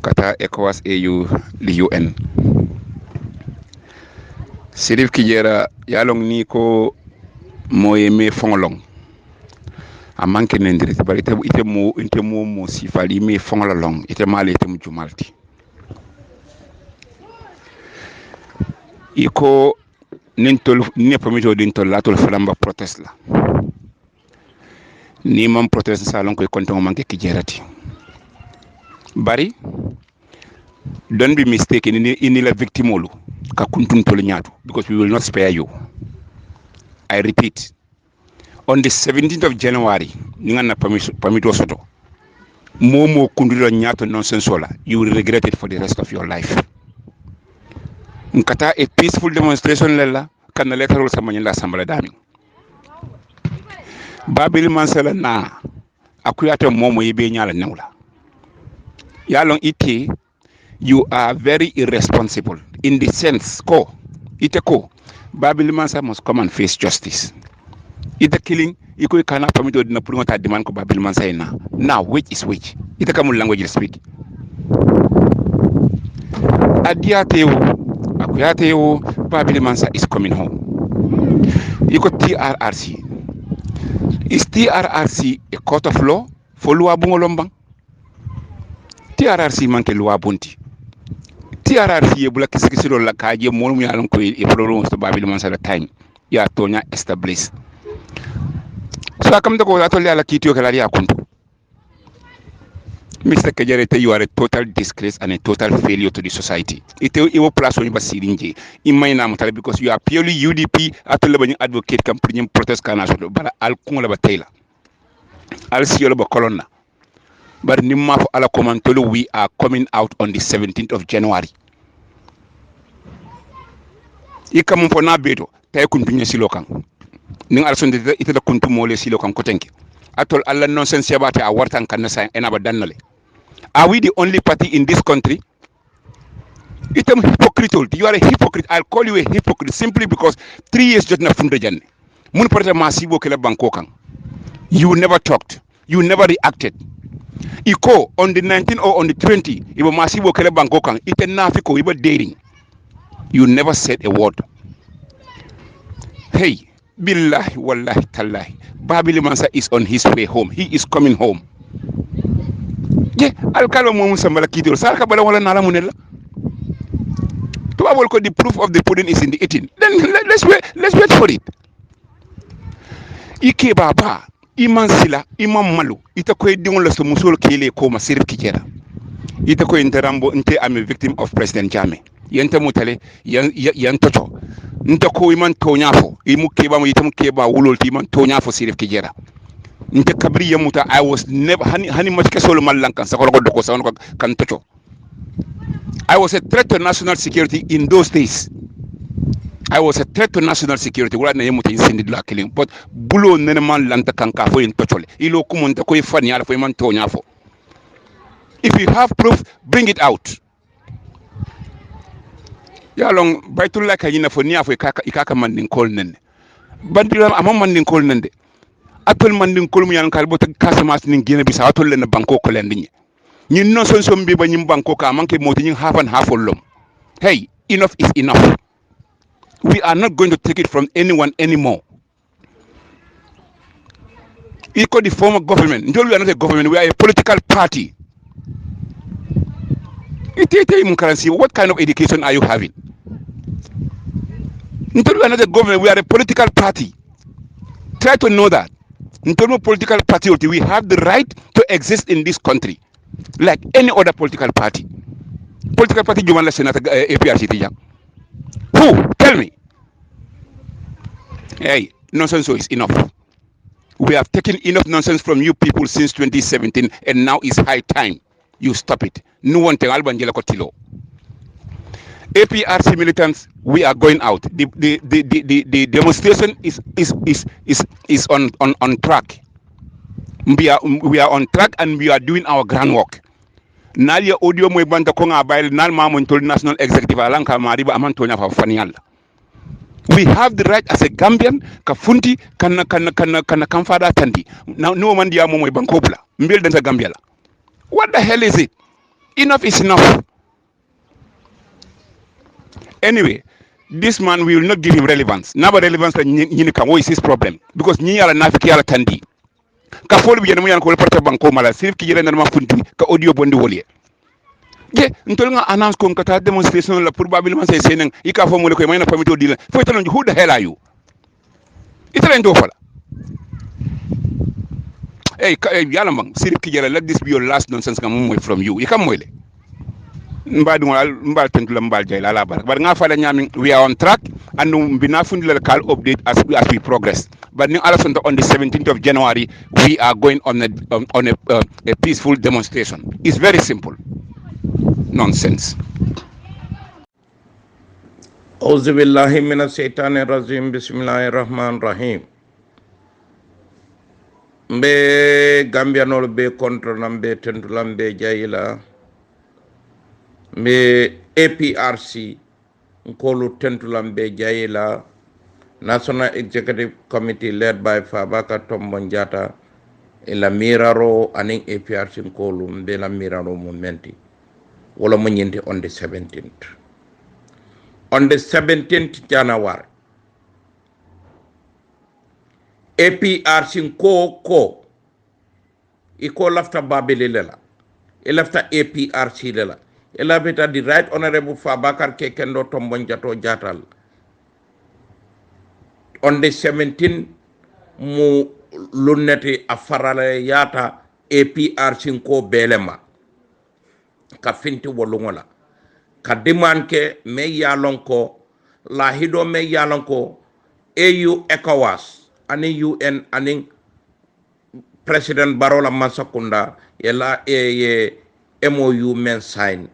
kata ECOWAS AU the UN Sirif Kijera yalong ni ko moye me fongolong a manke nendiri bari ite mo sifali me fongolong ite male ite mu jumalti iko nintol ne pamito dintol latol falamba protest la ni mam protest salon ko konton manke Kijerati bari don't be mistaken in la victimolu ka kuntun tol nyaatu because we will not spare you. I repeat, on the 17th of January ngana pamito soto momo kundiro nyato nonsense sola you will regret it for the rest of your life. Nkata a peaceful demonstration lela kana letter sa manyala assemblée dami Babil Mansala na akuyata momo yebe nyala newla yalong ite you are very irresponsible in the sense ko ite ko Babil Mansa must come and face justice. Ite killing iko kana pamito dina pour ngata demand ko Babil Mansa ina now which is which ite kamul language you speak adiateo akuyateo Babil Mansa is coming home iko TRRC is TRRC a court of law for loi bungolombang TRRC manke loi bunti TRRC bula kisikisiro la kaje molu mi alon ko e problem to Babil Mansa la time ya tonya establish so akam de ko atoli ala kitio kala ya kuntu Mr. Kejerete, you are a total disgrace and a total failure to the society. It will plus on Basirinji in my name because you are purely UDP at the advocate campaign protest canasolo but I'll call about Taylor. I'll see you about Colonna. But Nimaf ala Komantolo, we are coming out on the 17th of January. Ikamu pona beto, tay kuntunya silokan. Ning alson de ite da kuntu mole silokan kotenke. Atol alla nonsense yabate a wartan kanasa enaba dannale. Are we the only party in this country? Item hypocrite. You are a hypocrite. I'll call you a hypocrite simply because 3 years just na funde janne. Mun parta masibo kele banko kan. You never talked. You never reacted. Iko on the 19th or on the 20th, ibo masibo kele banko kan. Ite nafiko ibo dating. You never said a word. Hey, billahi wallahi tallahi. Babil Mansa is on his way home. He is coming home. Yeah, I'll call him Sambala Kido. Sarka Bala wala nala munella. To avoid the proof of the pudding is in the eating. Then let's wait for it. Ike baba, iman sila, imam malu. Ita ko edingon la so musolo kele ko ma Sirif Kijera. Ita ko interambo inte am a victim of President Jammeh. Yente mutale yan toto. Nta ko iman tonyafo. Imu keba mo itam keba wulol ti iman tonyafo Sirif Kijera. Nte kabri yamuta I was never hani much kesolo malankan sa ko doko sa kan toto. I was a threat to national security in those days. I was a threat to national security. Wala na yamuta insindi la killing. But bulo nene man lanta kanka fo in tochole. Ilo kumunta ko ifani ala fo iman tonyafo. If you have proof, bring it out. Ya long baitul la kayina fo niya fo ikaka mandin kol nene. bandiram amam mandin kol nande atol mandin kol mu yan kal bota Casamance nin Guinea Bissau atol len banko ko len ñi non son som bi ba ñim banko ka manke moti ñi half and half lom. Hey, enough is enough. We are not going to take it from anyone anymore. Equal the former government. Until we are not a government, we are a political party. What kind of education are you having? Until we are not a government, we are a political party. Try to know that. Until we are a political party, we have the right to exist in this country, like any other political party. Political party, you want to say that APRC? Who? Tell me. Hey, nonsense is enough. We have taken enough nonsense from you people since 2017, and now it's high time you stop it. No one tell Albanjela Kotilo. APRC militants, we are going out. The demonstration is on track. We are on track and we are doing our groundwork. Nalia audio mo banta ko nga bayil nal mamon tol national executive alanka mariba amantonya fa fanial. We have the right as a Gambian ka funti kana kamfada tandi. Now no man dia mo bankopla. Mbel den sa Gambia la. What the hell is it? Enough is enough. Anyway, this man, we will not give him relevance. Never relevance what is his problem? Because ni ala nafiki ala tandi. Ka foli bi yanamu yanko porta banko mala sirif ki yere na funti ka audio bondi woliye. Je ntol nga announce ko kata demonstration la probablement c'est senen ika fo mo le ko mayna pamito dila fo tan who the hell are you? Itala ndo fala. Hey yalla mang sirif ki yere, let this be your last nonsense kam from you. Ikam moyle. Mbadu mbal tentu la mbal jay la barak bar nga fala nyami we are on track and bina fundi la call update as we progress, but ni ala sonto on the 17th of January we are going on a peaceful demonstration. It's very simple. Nonsense. Auzu billahi minas shaitani rajim. Bismillahirrahmanirrahim. Mbe Gambia no be contre nambe tentu lambe jayila mbe APRC nkolu tentulambe jayila National Executive Committee led by Fabaka Tombonjata ila miraro aning APRC nkolu mbe la miraro momenti wala mo nyindi on the 17th. On the 17th January APRC ko iko lafta babili lela lafta APRC lela elabeta the right honorable Fabakar Kekendo Tombonjato Jatal on the 17th mu luneti afarale yata APRC ko belema ka finti wolungola ka dimanke me yalonko la hido me yalonko AU ECOWAS ani UN ani President Barola Masakunda yela MOU men sign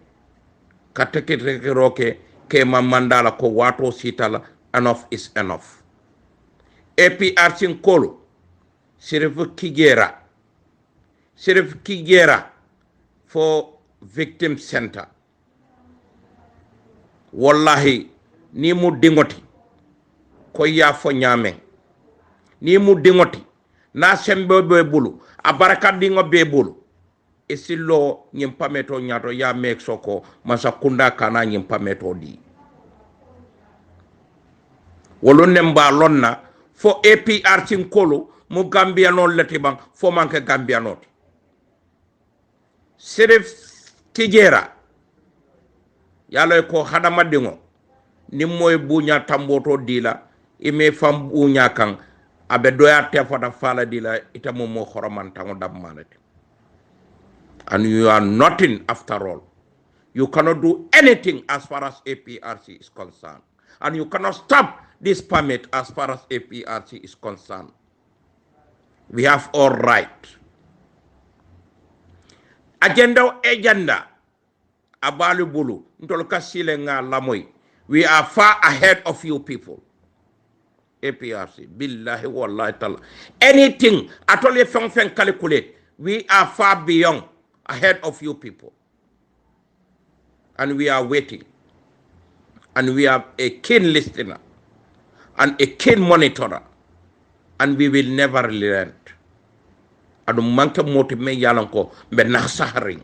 katekete roke ke mandala ko wato sitala enough is enough. APRC nkolo Sheriff Kigera for victim center. Wallahi ni mu dingoti ko ya fo nyame ni mu dingoti na sembe be bulu abaraka dingo be bulu esilo nyimpameto nyato ya mek soko masakunda kana nyimpameto di wolonne mba lonna fo APRC nkolo mu Gambia non leti bang fo manke Gambia not Sheriff Kigera yalo ko hadama dingo ni moy buña tamboto dila ime fam buña kan abe doya tefata fala dila itamo mo khoroman tango dabmanati. And you are nothing after all. You cannot do anything as far as APRC is concerned. And you cannot stop this permit as far as APRC is concerned. We have all right. Agenda abalu bulu ntolka silenga lamoy. We are far ahead of you people. APRC billahi wallahi ta'ala. Anything at all if you calculate, we are far beyond ahead of you people. And we are waiting. And we are a keen listener and a keen monitorer and we will never relent. Adu manke moti me yalan ko be nasaharing.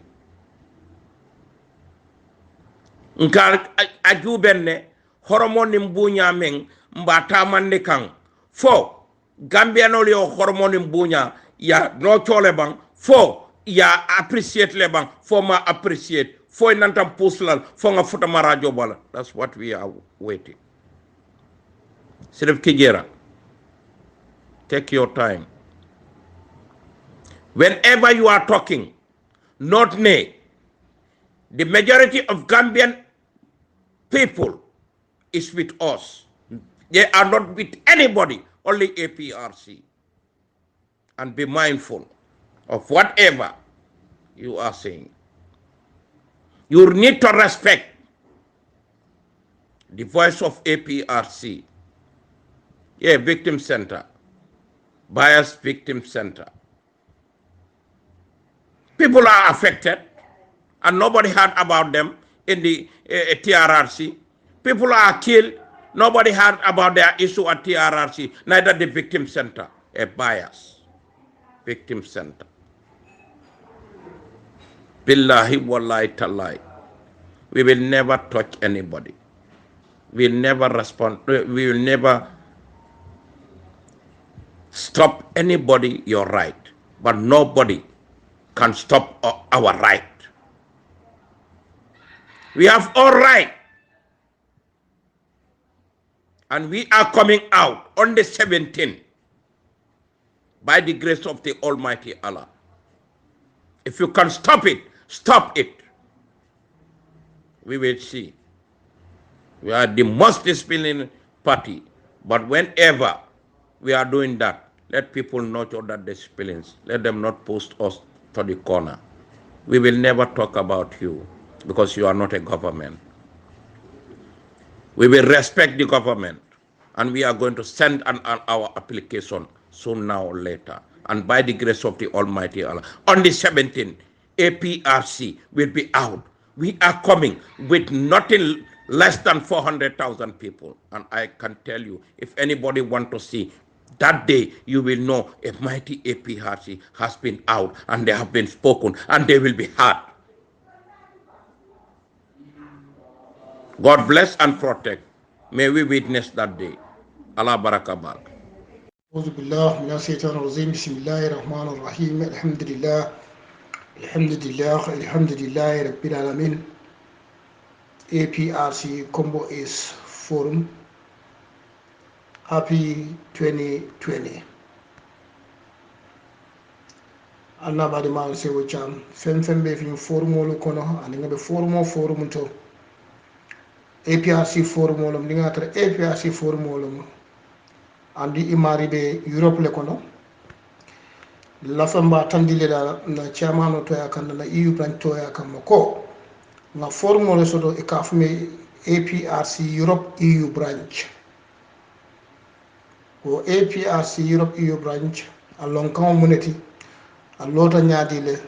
Nka aju benne hormone mbunya men mbata manne kan fo Gambia no le hormone mbunya ya no chole bang fo ya appreciate le bang fo ma appreciate fo nantam puslal fo nga futa marajo bala. That's what we are waiting. Sirif Kijera, take your time. Whenever you are talking, not nay, the majority of Gambian people is with us. They are not with anybody, only APRC. And be mindful of whatever you are saying. You need to respect the voice of APRC. Yeah, victim center, bias victim center. People are affected, and nobody heard about them in the TRRC. People are killed, nobody heard about their issue at TRRC, neither the victim center, a bias victim center. Billahi wallahi tallahi. We will never touch anybody. We will never respond, we will never stop anybody your right, but nobody can stop our right. We have all right, and we are coming out on the 17th by the grace of the Almighty Allah. If you can stop it, stop it. We will see. We are the most disciplined party, but whenever we are doing that, let people note that disciplines. Let them not post us to the corner. We will never talk about you because you are not a government. We will respect the government, and we are going to send our application soon now or later. And by the grace of the Almighty Allah, on the 17th, APRC will be out. We are coming with nothing less than 400,000 people. And I can tell you, if anybody want to see, that day you will know a mighty APRC has been out, and they have been spoken, and they will be heard. God bless and protect. May we witness that day. Allah barakabak. أعوذ بالله من الشيطان الرجيم بسم الله الرحمن الرحيم الحمد لله رب العالمين. APRC Combo is Forum. Happy 2020. Anna badi man se wocham fem be fi forum wolu kono ani ngabe forum to APRC forum wolum ni ngatra APRC forum wolum andi imari be Europe le kono la famba tandile da na chairman to ya kan na EU plan to ya kan ko na forum wolu sodo e kafume APRC Europe EU branch o APRC Europe EU branch along kan muneti a lota ñaadile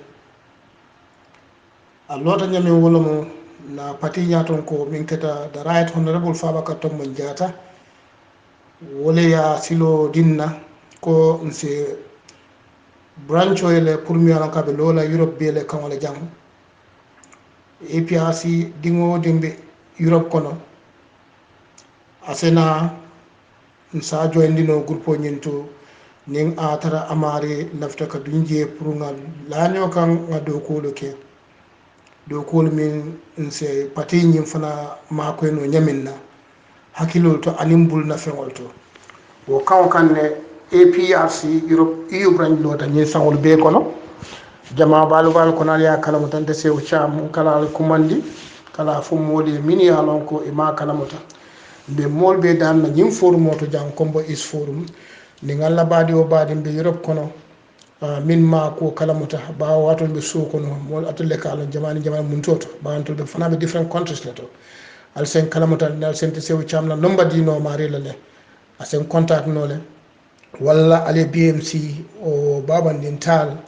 a lota ñami wolomo na pati ñaton ko min keta the right honorable Fabakary Tombong Jatta wole ya silo dinna ko nse brancho ele pour mi alon kabe lola Europe be le kan wala jang APRC dingo dimbe Europe kono asena nsa joindino groupe ñinto ning atara amare lafta ka dunje pour ngal laño kan nga do ko ke do ko min nse pati nyim fana ma ko no nyaminna hakilo to animbul na fengol to wo kaw kan ne APRC Europe EU branch lo ta nyi sangol be kono jama balu bal kono ya kala mo tante sew cham kala kumandi kala fu modi mini alon ko e ma kala mota be molbe dan na nyim forum to jang combo is forum ni ngalla baadi o baadi be Europe kono min ma ko kala muta ba waton be so kono mol atole kala jamani mun toto ba antol be fana be different countries leto al sen kala muta dal sen te sew chamna nomba di no mari le asen contact no le walla ale BMC o baban din tal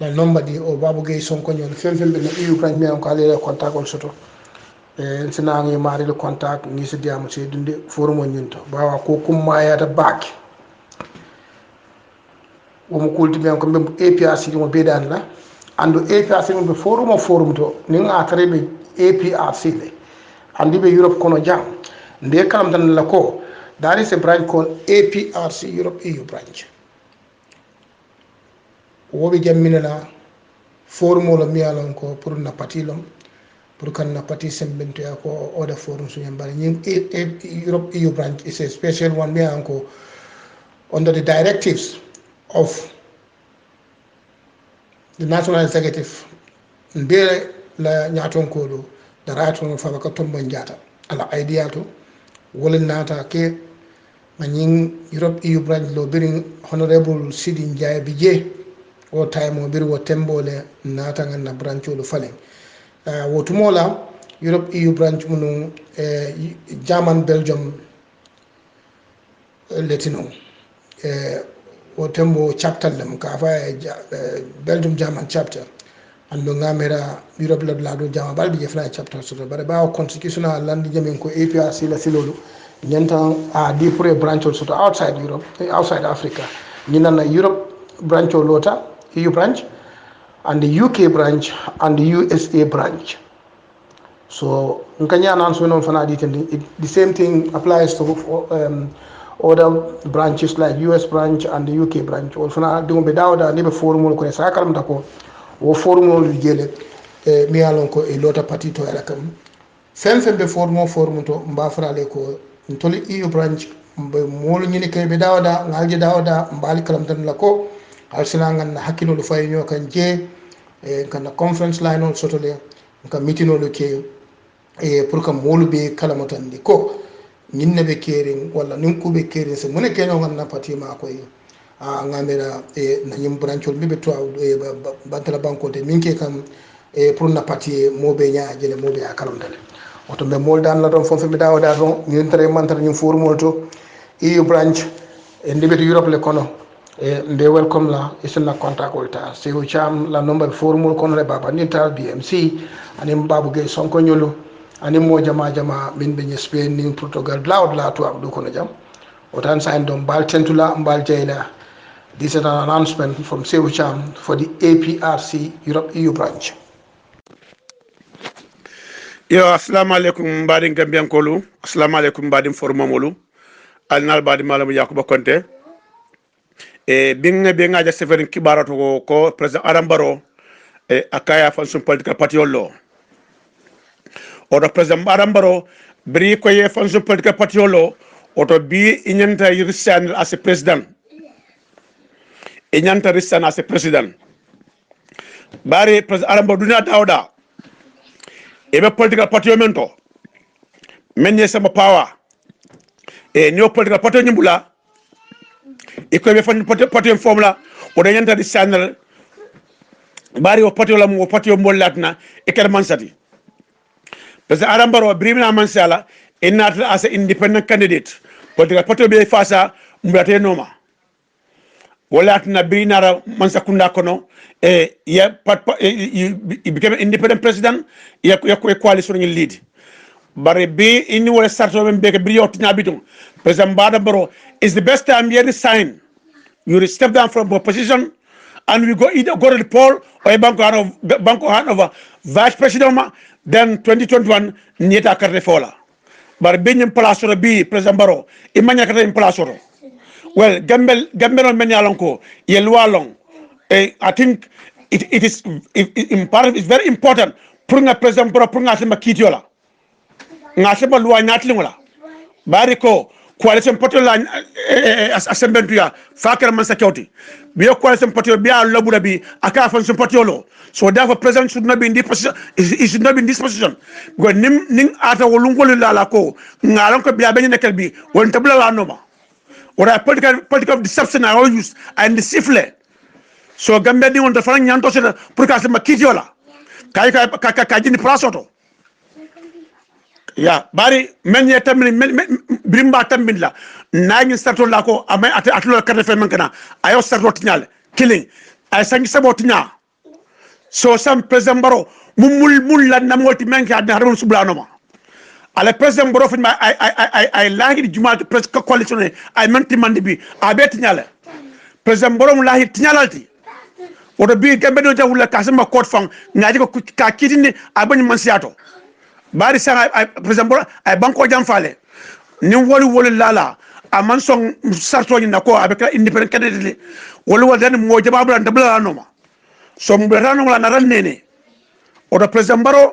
la nomba di o babu gay son ko nyol fem be no EU branch mi ko ale contact on soto en sina ngi mari le contact ni se diamu se dunde forum on nyunto ba wa ko kum ma ya ta back womo kulti men ko ɓe APRC ɗimo ɓeyɗani la andu APRC ɓe forum to ni gatare ɓe APRC ɓe andi ɓe Europe kono jam nde kalam tan la ko there is a branch called APRC Europe EU branch woɓe jamminala forum olo miyalon ko pour na patilom pour kan na pati sembentoya ko oda forum suñen mbari ñin Europe EU branch is a special one miyan ko under the directives of the national executive nde la ñatonkoɗo da raton faba ka tombon jata ala idea to wolen nata ke mañin Europe EU branch lo birin honorable Sidi Ndiaye Bidje o time o biri wo tembole nata ganna branch lo falen wo tumola Europe EU branch munu German Belgium letino o tembo chapter lam ka fa Belgium German chapter ando ngamera Europe la do jama balbi je fly chapter so bare ba constitutional land jamin ko APRC la silolu nyanta a di pour branch so outside Europe outside Africa nyina Europe branch lota EU branch and the UK branch and the USA branch. So nkanya announce when on fana the same thing applies to other branches like US branch and the UK branch. Or fana dungo be dawda ni be forum ko sa karam dako o forum jele mi alon ko e lota parti to ala kam fem be forum to mbafra le ko ntoli EU branch be molu nyini kay be dawda ngalje dawda mbali kalam tan la ko alsina ngan hakkilo lu fay ñoo kan je kan conference line on sotole kan meeting o ke pour que molu be kalamo tan di ko ñinne be kering wala nin ku be kering se mune ke ñoo ngan parti ma ko ngamera na ñim branchol be to bantala banko de minke kam pour na parti mo be nya jele mo be akalam dale oto be mol dan la don fofu be dawda don ñin tare mantar ñim formol to EU branch ndibe to Europe le kono they welcome la isna contact olta sewu cham la number formul kono le baba nintal BMC anim babu gay sonko nyolo anim mo jama min be Spain ni Portugal loud la to abdu kono jam otan sign dom bal tentula mbal jeyla. This is an announcement from Sewu Cham for the APRC Europe EU branch. Yo, assalamu alaikum badin gambiankolu, assalamu alaikum badin formamolu, alnal badin malamu Yakuba Konte. Binga ja severin kibarato ko president Adam Barrow akaya fonction political party lo. Oto president Adam Barrow bri ko ye fonction political party lo oto bi inyanta yirisan as a president. Inyanta risan as a president. Bari president Adam Barrow dunia dawda. Ebe political party mento. Menye sama power. New political party nymbula. Iko be fan parti formula o de nyanta di channel bari o parti la mo parti mo latna e ker mansati parce que Adam Barrow brimina mansala not as an independent candidate political parti be fasa mbate noma walatna binara mansakunda kono ya became independent president ya coalition ni lead bare be inni wala starto men be ke briot nyabitum president Adam Barrow is the best time here to sign. You will step down from opposition and we go either go to the poll or a bank of vice president then 2021 nieta carte fola bar benyem place ro bi president Barrow imanya kata im place ro well gambel on men yalonko ye loi long I think it is very important pour nga president Barrow pour nga sama kitiola nga sama loi nyatlingola bari ko coalition party la assembentuya fakar man sakoti biyo coalition party biya labura bi aka fonction party lo so therefore president should not be in this position he should not be in this position go ning ata wolungol la ko ngalan ko biya benye nekel bi won tabla la noma ora political deception I all use and the siffle so gambe ni on to fana nyanto se pour ka se makitiola kay ka jini prasoto ya bari men ye tammi brimba tambin la nagi starto la ko amay atlo carte fe man kana ayo starto tinyal killing ay sangi sabo tinya so sam president Barrow mul la namoti menki adna harun sublano ma ala president Barrow fin ay lagi di jumal press coalition ay manti mandi bi abet nyale president borom lahi tinyalalti woto bi gambe do jawula kasama court fang ngaji ko ka kitini abani mansiato bari sanga president borom ay banko jam fale ni woli lala aman son sarto ni nako avec independent candidate woli wadan mo jababula ndabla no ma so mo rano la naral nene woto president baro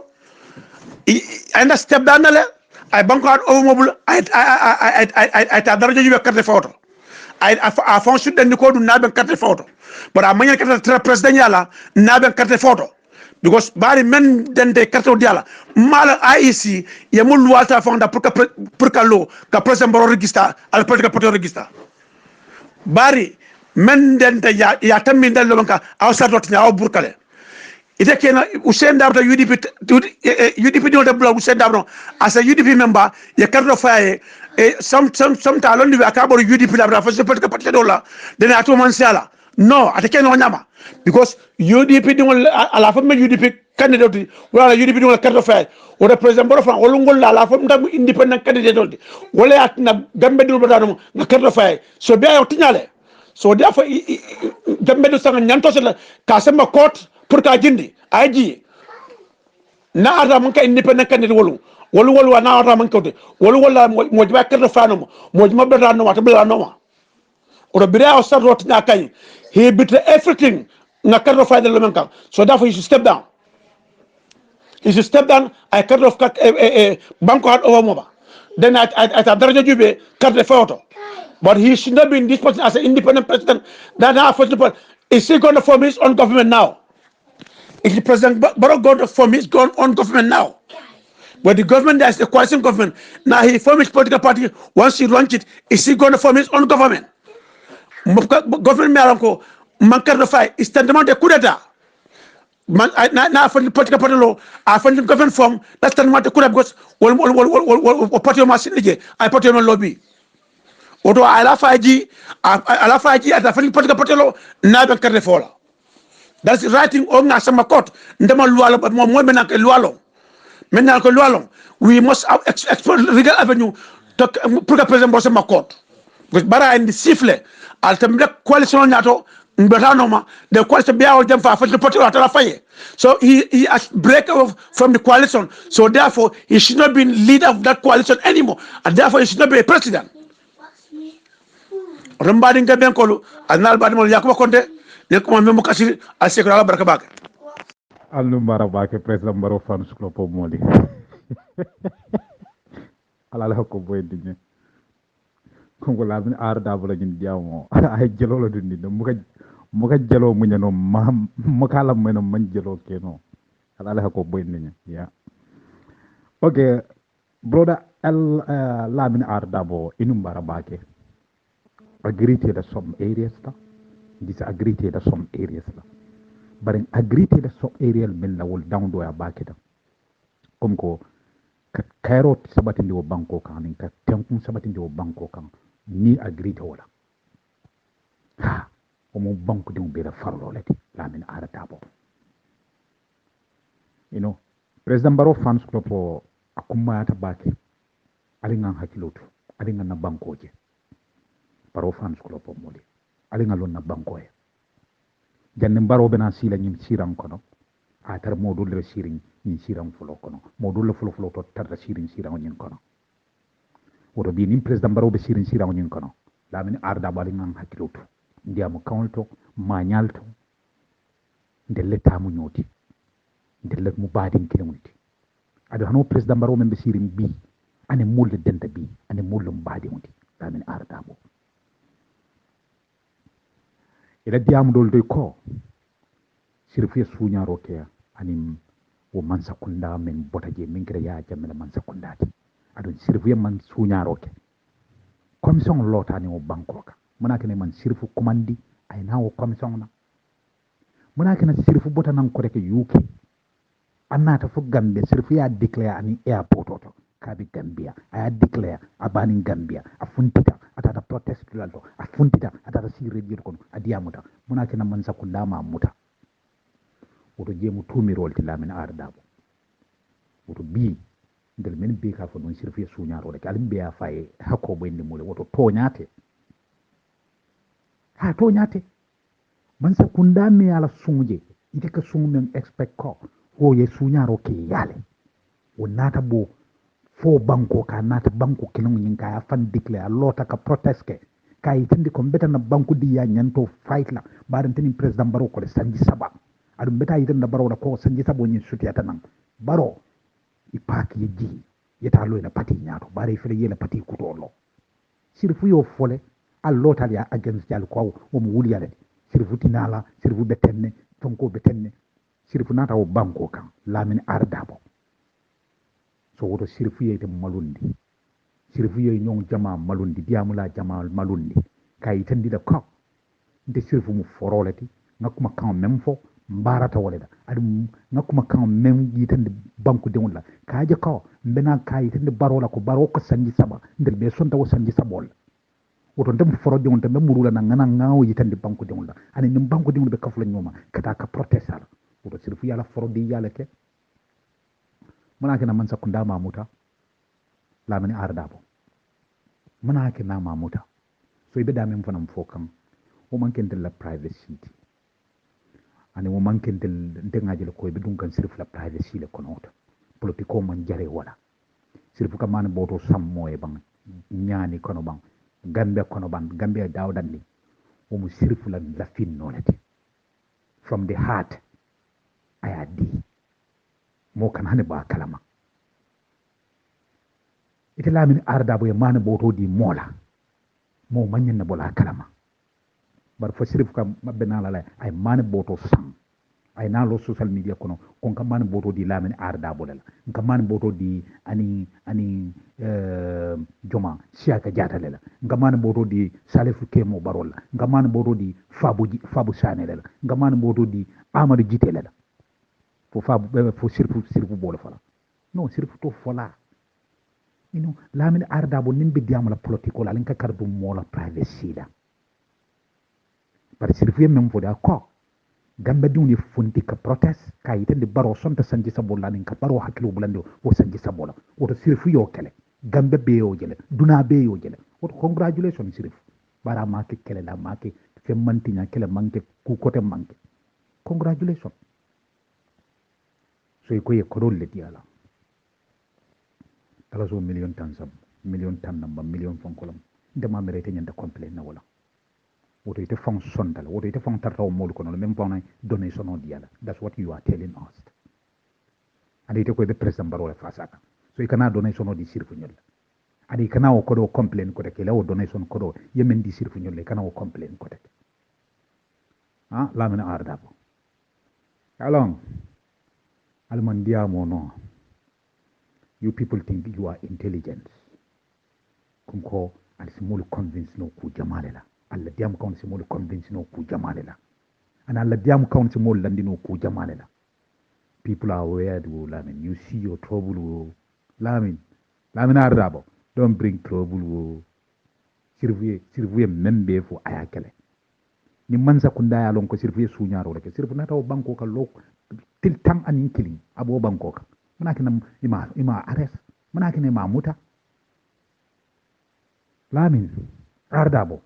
anda step danale ay banko ad o mobile ay ta daraja yu carte photo ay a fonction den ko du naben carte photo bara manya carte president yala naben carte photo because bari men den de carte diala mala IEC ya mul walta fonda pour que lo ka president baro registre al politique poto registre bari men den de ya tammi den lo banka aw sartot nya aw burkale ite kena Usain Dabra UDP do bla Usain Dabra as a UDP member ya carte faye some talon ni akabor UDP la fa c'est peut-être parti dola de na to man sala no ate ken no nyama because UDP dingol ala fa me UDP candidate wala UDP dingol carte faye wala president boro fran wala ngol la fa ndam independent candidate doldi wala atna gambe dul badano na carte faye so be ayo tinyale so therefore gambe do sanga nyanto sala kasema court pour ka jindi aji na ata man ka independent candidate wolu na ata man ko de wolu mo jba carte fano mo jma be no wata bla no o be ra o sarot na kay he bit everything na carte fayda lo manka so therefore you should step down I carte of banko hat over moba then at daraja jube carte photo but he should not be in this position as an independent president that now first of all is he going to form his own government now. If the President Barack going to form his own government now, but the government there is a coalition government. Now he formed his political party. Once he launched it, is he going to form his own government? Government Maranko, Mankarafai, is tantamount a coup d'etat. Now for the political party law, I find the government form, that's tantamount a coup d'etat because party of Masinige, I party of lobby. Odo alafaji at the political party law, now the Carrefola. That's writing on sama court ndema lualo but mo mena ke lualo we must explore legal avenue to pour que president bosse ma court because bara indi siffle altambe coalition nyato mbetanoma the coalition biawo dem fa the party la faye so he has break off from the coalition so therefore he should not be leader of that coalition anymore and therefore he should not be a president rambadi ngaben kolu anal badimo yakuba konte nekuma memo kasiri asekra baraka baka alnu mara bake president baro fans club po moli ala la ko boy dinne kongo la bin ar da bula gin jamo ay jelo la dundi muka jelo munyano makala meno man jelo keno ala la ko boy dinne ya okay brother la bin ar da bo inum bara bake agree to some areas ta disagree to some areas la but agree to some areas men la wol down do ya bakita comme ko ka kairo sabatinde wo banko kan nin ka tenkun sabatinde wo banko kan ni agree to wala ha o mo banko de be la farlo lati la min arata bo you know president baro fans club o akuma ta bake ali ngan hakilotu ali ngan na banko je baro fans club o moli ali ngalon na banko ya janne baro bena sila nyim siran kono atar modul re sirin ni siran fulo kono modul fulo to tarra sirin nyin kono woto bi nim president baro be sirin nyin kono la min arda bali ngam hakilotu ndiamu kawlto mañalto ndelle tamu nyoti ndelle mu badin kilemunti ado hano president baro men be sirin bi ane mulle denta bi ane mulle mbadi muti la min arda bo ila diamu dol doy ko sirfiya suñaro ke anim wo man sakunda men botaje min kira ya jamela man sakundati adon sirfiya man suñaro ke commission lotani wo bankoka munake ne man sirfu commandi ay na wo commission na munake na sirfu botanan ko rek yuki annata fu gambe sirfu ya declare ani airport oto kabi gambia aya declare abani gambia afuntita atata protest lalto afuntita atata sirre bir kono adiamuta munake na man sakunda ma muta woto jemu tumirol ti lamin ardabo woto bi ndel men be ka fo non sirfi suñaro rek alim be ya faye hakko boyndi mule woto toñate ha to nyate man sa kunda me ala sungje ite ka sungu men expect ko ho ye sunyaro ke yale o nata bo fo banko ka nata banko kilon yin ka ya fan declare lota ka protest ke kay tindi ko beta na banko di ya nyanto fight la baran tini president baro ko sanji saba adu beta yitan da baro da ko sanji sabo nyin sutiyata nan baro i paki ye ji yeta lo na pati nyato bare fere yela pati kutolo sirfu yo fole allota ya against jal ko o mu wuli yale sirfu tinala sirfu betenne tonko betenne sirfu nata o banko kan lamin ardabo so woto sirfu yete malundi sirfu ye nyong jama malundi diamula jama malundi kay tandi da ko nde sirfu mu forolati ngakuma kan mem fo mbarata woleda adum ngakuma kan mem yitande banku de wala kaaje ko mbena kay tande barola ko baro ko sanji saba ndel be sonta wo sanji sabol woto ndem foro de wonta mem murula na ngana ngawo yitande banku de wala ani nim banku de wala be kafula nyoma kata ka protestar woto sirfu yala foro di yala ke manake na man sakunda mamuta lamani ardabo manake na mamuta so ibe da mem fanam fokam o manken la privacy ani wo manken ndengaji le koy be dun kan sirf la privacy le konota politiko man jare wala sirf ka man boto sammo e bang nyaani kono bang gambe kono bang gambe dawdan ni o mu sirf la fin nolati from the heart ayadi mo kan hane ba kalama ite lamin arda bo e man boto di mola mo manyen na bola kalama bar fo sirif kam mabbe na la ay man boto sang ay na lo social media kono kon kam man boto di lamen arda bolala kam man boto di ani joma siaka jata lela kam man boto di salifu kemo barolla kam man boto di fabu sane lela kam man boto di amadou jité lela fo fo sirfu bolo fala non sirfu to fola lamen arda bo nimbe diam la politiko la linka kardu mola privacy da par sirfiye men fo da ko gambe duni funti ka protest ka yitande baro sonta sanji sabola nin ka baro hakilo bulande o sanji sabola o to sirfu yo kele gambe be yo jele duna be yo jele o to congratulations sirfu bara ma ke kele la ma ke fe mantinya kele manke ku kote manke congratulations so ko ye ko dolle diala tala so million tan namba million fonkolam ndema merete nyanda complain na wala woto ite fon sondala woto ite fon tartaw mol kono le même fon donation on diala that's what you are telling us ade ite ko be president baro le fasaka so ikana donation on di sirfu nyol ade ikana o kodo complain ko de o donation kodo yemen di sirfu nyol kana o complain ko de la mena arda bo along alman diamo no you people think you are intelligent kunko al small convince no ku jamalela alla diam kawn si mol convince no ku jamale la ana alla diam kawn si mol landino ku jamale la people are weird wo lamin you see your trouble wo lamin ardabo don't bring trouble wo sirvuye membe fo ayakele ni mansa kunda ya lon ko sirvuye sunyaro rek sirvu nata o banko ka lok til tam anin kili abo banko ka manake nam ima ares manake ne mamuta lamin ardabo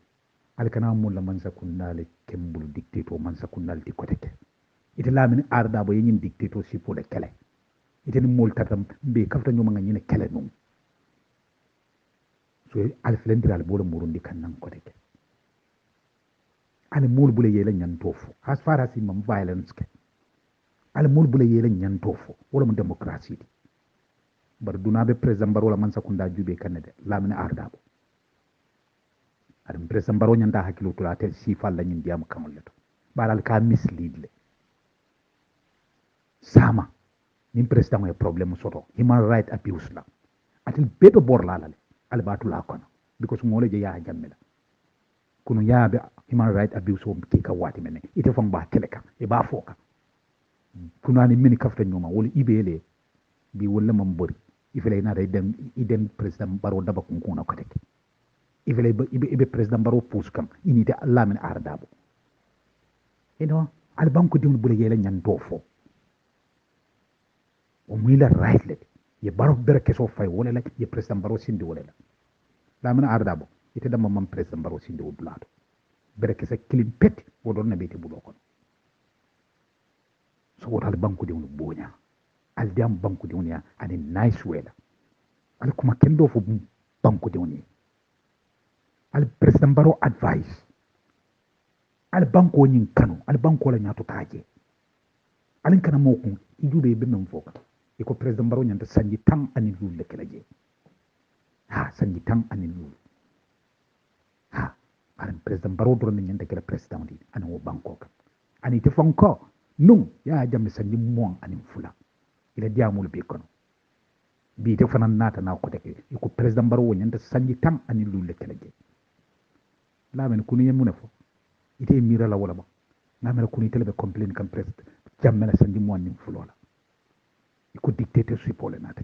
alkana mulla mansa kunnale kembul dictator mansa kunnal di koteke ite lamini arda bo yin dictator si pour le kele ite ni mol tatam be kafta nyoma nga nyine kele num so alflendiral bo le murundi kannan koteke ale mol bule yele nyan tofu as far as imam violence ke ale mol bule yele nyan tofu wala mu democracy di bar dunabe president bar wala mansa kunda jube kanade lamini arda bo adam president baro nyanda hakilo to latel sifal la nyin diam kamol leto baral ka mislead le sama nim president e problem soto human right abuse la atil beto bor la le al batu la kono because ngole je ya jammela kunu yaabe human right abuse o ki ka wati menen ite fam ba keleka e ba foka kunu ani mini kafta nyoma wala ibele bi wala mam bori ifele na day dem iden president baro daba kun kuna ko tek ifele ibe president baro pus kam inite allah min ardabo eno al banko dimu bule yele nyan dofo o mila right le ye baro bere keso fay wala la ye president baro sindi wala la min ardabo ite dama mam president baro sindi wudulato bere kese kilim pet wodon na beti bulo kono so wotal banku de bonya al diam banku de ya ani nice wela al kuma kendo fo banku de al president baro advice al banko nyin kanu al banko la nyato taje alin kana mokun ijube be men foka e ko president baro nyanta sanji tan ani lulle kelaje ha sanji tan ani lulle ha aran president baro do ne nyanta kala president di ani wo banko kan ani te fonko nung ya jamme sanji mon ani fula ila diamul be kono bi te fanan nata na ko teke e ko president baro nyanta sanji tan ani lulle kelaje lamen kunu yemuna fo ite mira la wala ba ngamela kunu tele be complain kan president jammela sanji mo nim fulola iko dictator sui pole nata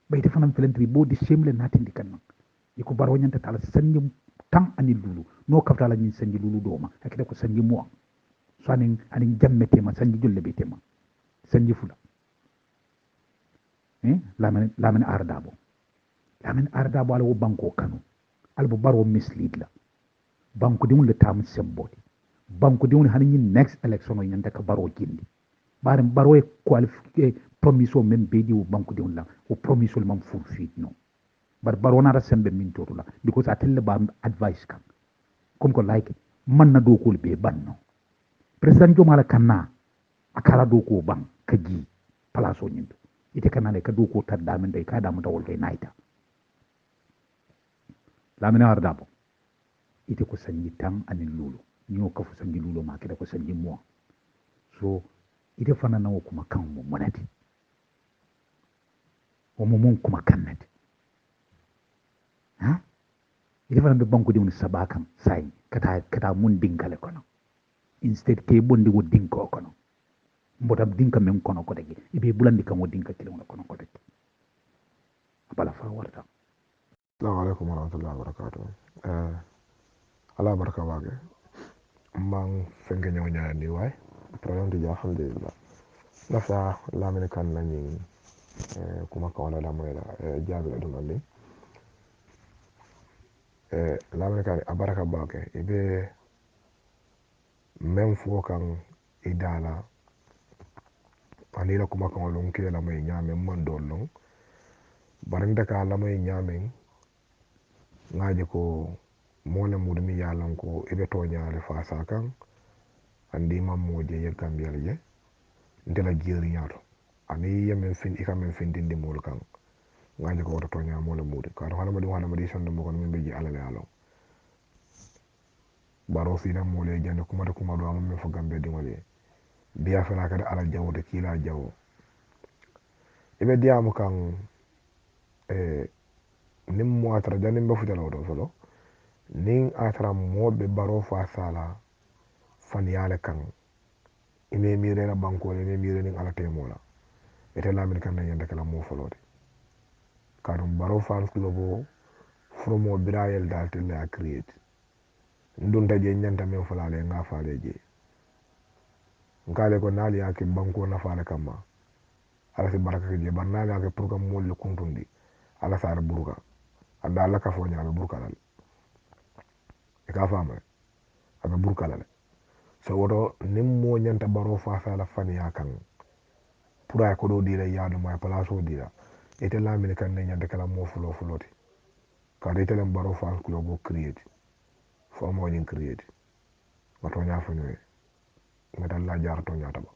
bayte fanam felentri bo di semle nati ndikan iko baro nyanta tala sanji tan ani lulu no kafta la nyin sanji lulu doma akide ko sanji mo so anin jammete ma sanji jolle be tema sanji fula lamen ardabo ala wo banko kanu albo baro mislead la banko de le tam sembodi banko de hani next election o nyanta ka baro jindi bare baro e qualifié promiso men beji o banko de la o promiso le mam furfit no bar baro na sembe min totula because atelle ba advice kan comme ko like man na do ko be banno president jo mala kanna akala do ko ban kaji place o nyinto ite kanale ka do ko tadda men dai ka da mu dawol kay naita lamina ardabo ite ko sanji tan anin lulu nyo ka fu sanji lulu ma kida ko sanji mo so ite fana na kuma kan mo monati o mo mon kuma kannati ha ite fana be banko diwni sabakan sai kata mun dinkale kono instead ke bondi wo dinko kono mbotam dinka men kono ko degi ibe bulandi kam wo dinka kile wono kono ko degi abala fa warta assalamu alaikum warahmatullahi wabarakatuh ala barka wage mang fenge nyaw nyaani way problème de alhamdulillah nafsa lamine kan nani kuma ka wala lamoy la jaabi la dum andi lamine kan abaraka bake ibe même fo kan idala ani la kuma kan lon ke la may nyame man dolon barinde ka la may nyame ngaji ko mole mudumi yalan ko ibe to nyaale fa sakan andi mammoje ye gambiyal je ndela jeri nyaato ani yemen fin ikamen fin dindi mol kan ngaji ko to nyaa mole mudi ka to hala madi sonde mo kon min beji alale alo baro sina mole jande kuma do am fo gambe di mole biya fala kada ala jawo de kila jawo ibe diamu kan nim mo atra janim be futala do solo nin atara moɓe baro fa sala fan yale kan ime mirena bankole ime mirenin ala temola ete lamin kan na yande kala mo folode kadum baro fans globo fromo birayel dal telle a create ndunta je nyanta men folale nga faale je ngale ko nali yake banko na faale kamma ala si baraka je barnali yake pour kam molle kuntundi ala sar buruka anda ala ka fo nyaala buruka dal ka fama abe burkala le so woto nim mo nyanta baro fa sala faniya kan pura ko do dira yaadu ma place o dira ete lamine kan ne nyanta kala mo fulo fuloti ka de telam baro fa ko go create fo mo nyin create wato nya fa ñoy ngata la jaar to ñata ba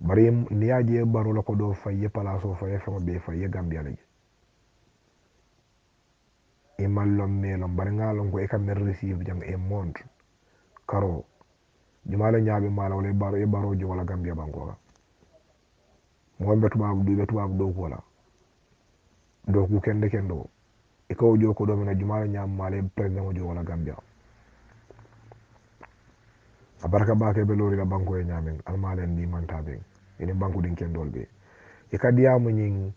bari ni yaaje baro la ko do fay place o fay fa be fay gambia la e mallom melom bari ngalon ko e kam receive jam e montre karo jumala nyaabe mala wala baro jo wala gambia banko mo be tubaab do ko la do ku kendo e ko jo ko do mena jumala nyaam mala president jo wala gambia abaraka baake be lori la banko e nyaamen almalen ni mantabe ene banko din kendol be e kadiyamu nyin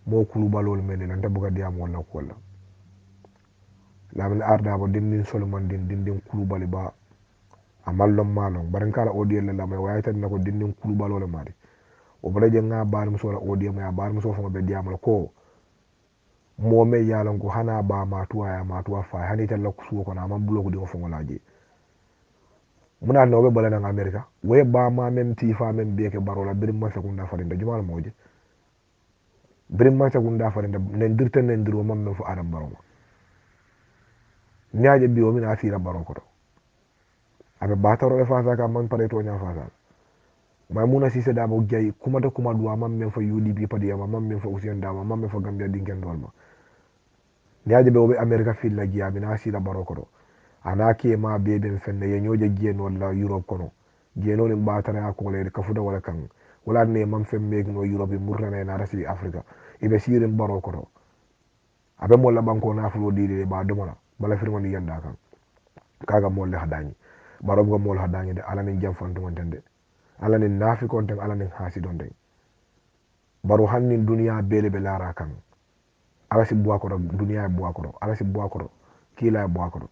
mo kulu balol men lan tabuga diyamu wala ko la lamin ardabo dindin solomon dindin kulubali ba amallom malon baran kala odiel la may wayata nako dindin kulubalo le mari o baraje nga bar muso la odiel may bar muso fo be diamal ko mo me yalan ko hana ba matuwa ya matuwa fa hani talla kusuwo ko na man bulo ko di fo ngolaji muna no be bala na america we ba ma mem ti fa mem be ke barola birim ma sekunda farinde jumal moje birim ma sekunda farinde nen dirten nen diro mam men fo adam baroma nyaaje bi o min asira baroko to abe bataro e fa ka man pare to nya fa Maimuna Sise Dabo Jay kumata kuma duwa mam men fo UDP padi yama mam men fo Ousainou Dama mam men fo Gambia dinken dolma niaje be obe America fil la giya bina sila baroko ana ke ma be ben fenne ye nyoje gieno la Europe kono gieno ni batara ko le ka fuda wala kan wala ne mam fem meg no Europe murna na rasi Africa ibe sirin baroko abe mo la banko na fulo dile ba dumala bala firma ni yanda kan kaga mo le hadani barob go mo hadani de ala ni jam fantu wonde ala nin nafi konten ala nin hasidon den baro hannin duniya bele be lara kan ala si buwa kodo duniya buwa kodo ala si buwa kodo kila buwa kodo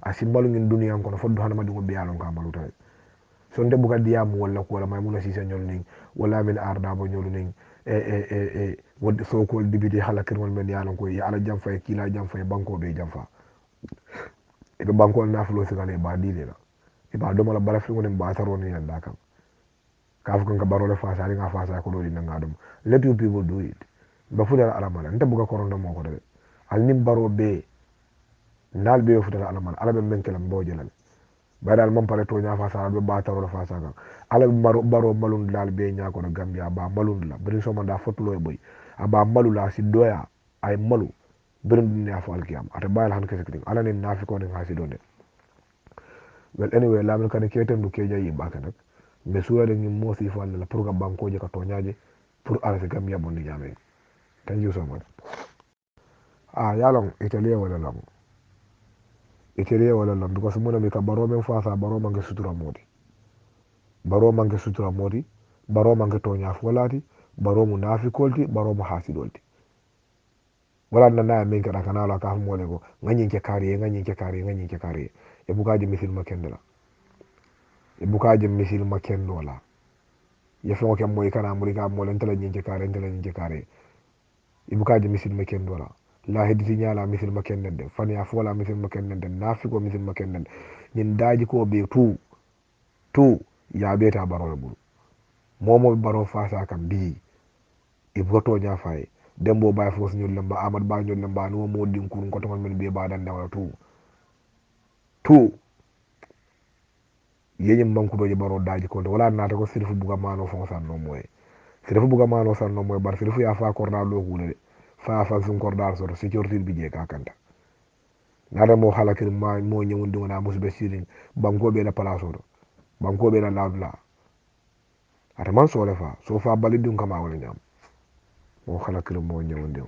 asimbalu ngin duniya kono foddo hanama dingo be yalon ka maluta so nde buga diam wala ko wala maymuna sisa nyol ning wala min arda bo nyol ning wod so ko dibidi hala kirmol men yalon ko ya ala jam fay kila jam fay banko be jam fa e be banko na flo sigale ba dile la e ba do mala bala fi wonen ba taroni yanda kan kaf kan ka barole fasa ari nga fasa ko doli nanga dum let you people do it ba fudala alamala nta buga koronda moko de al nim baro be nal be fudala alamala ala be menkelam boje lan bayal mam pare to nya fasa be ba tarole fasa kan ala baro malun dal be nya ko Gambia ba malun la brin so manda fotulo e boy aba malu la si doya ay malu brin ne afa alkiyam ata bayal han kese kidin ala ne nafi ko ne hasi donde well anyway lamin kan keten du ke jayi ba kan mais suwade ngim mosi fo alla pour ga bankoje ka toñaje pour ala se gam yabondi jame thank you so much yalong italia wala long because mona mi ka baro men fa sa baro mangi sutura modi baro mangi toña folati baro mu nafi kolti baro mu hasidolti wala nana min ka kanala ka mo le ko ngani ke kare e bukaji misil makendela e bukaji misil makendola ye fo ke moy kana muri ka mo len tele nyinje kare ibukaji misil maken dola la hediti nyala misil maken de fan ya fola misil maken de nafi ko misil maken nin daji ko be tu ya beta baro bulu momo baro fasa kam bi iboto nya fay dembo bay fo nyul lamba amad ba nyul lamba no mo din kurun ko to men be ba dan dawala tu yenyim banku doje baro daji ko wala nata ko sirfu buga mano fo san no moy sirfu buga mano san no moy bar sirfu ya fa korda do hule fa sun korda so security bi je ka kanta nada mo halakir ma mo nyewundi wona musbe sirin banko be la place do banko be la lawla ata man so le fa so fa balidun kama wala nyam mo halakir mo nyewundi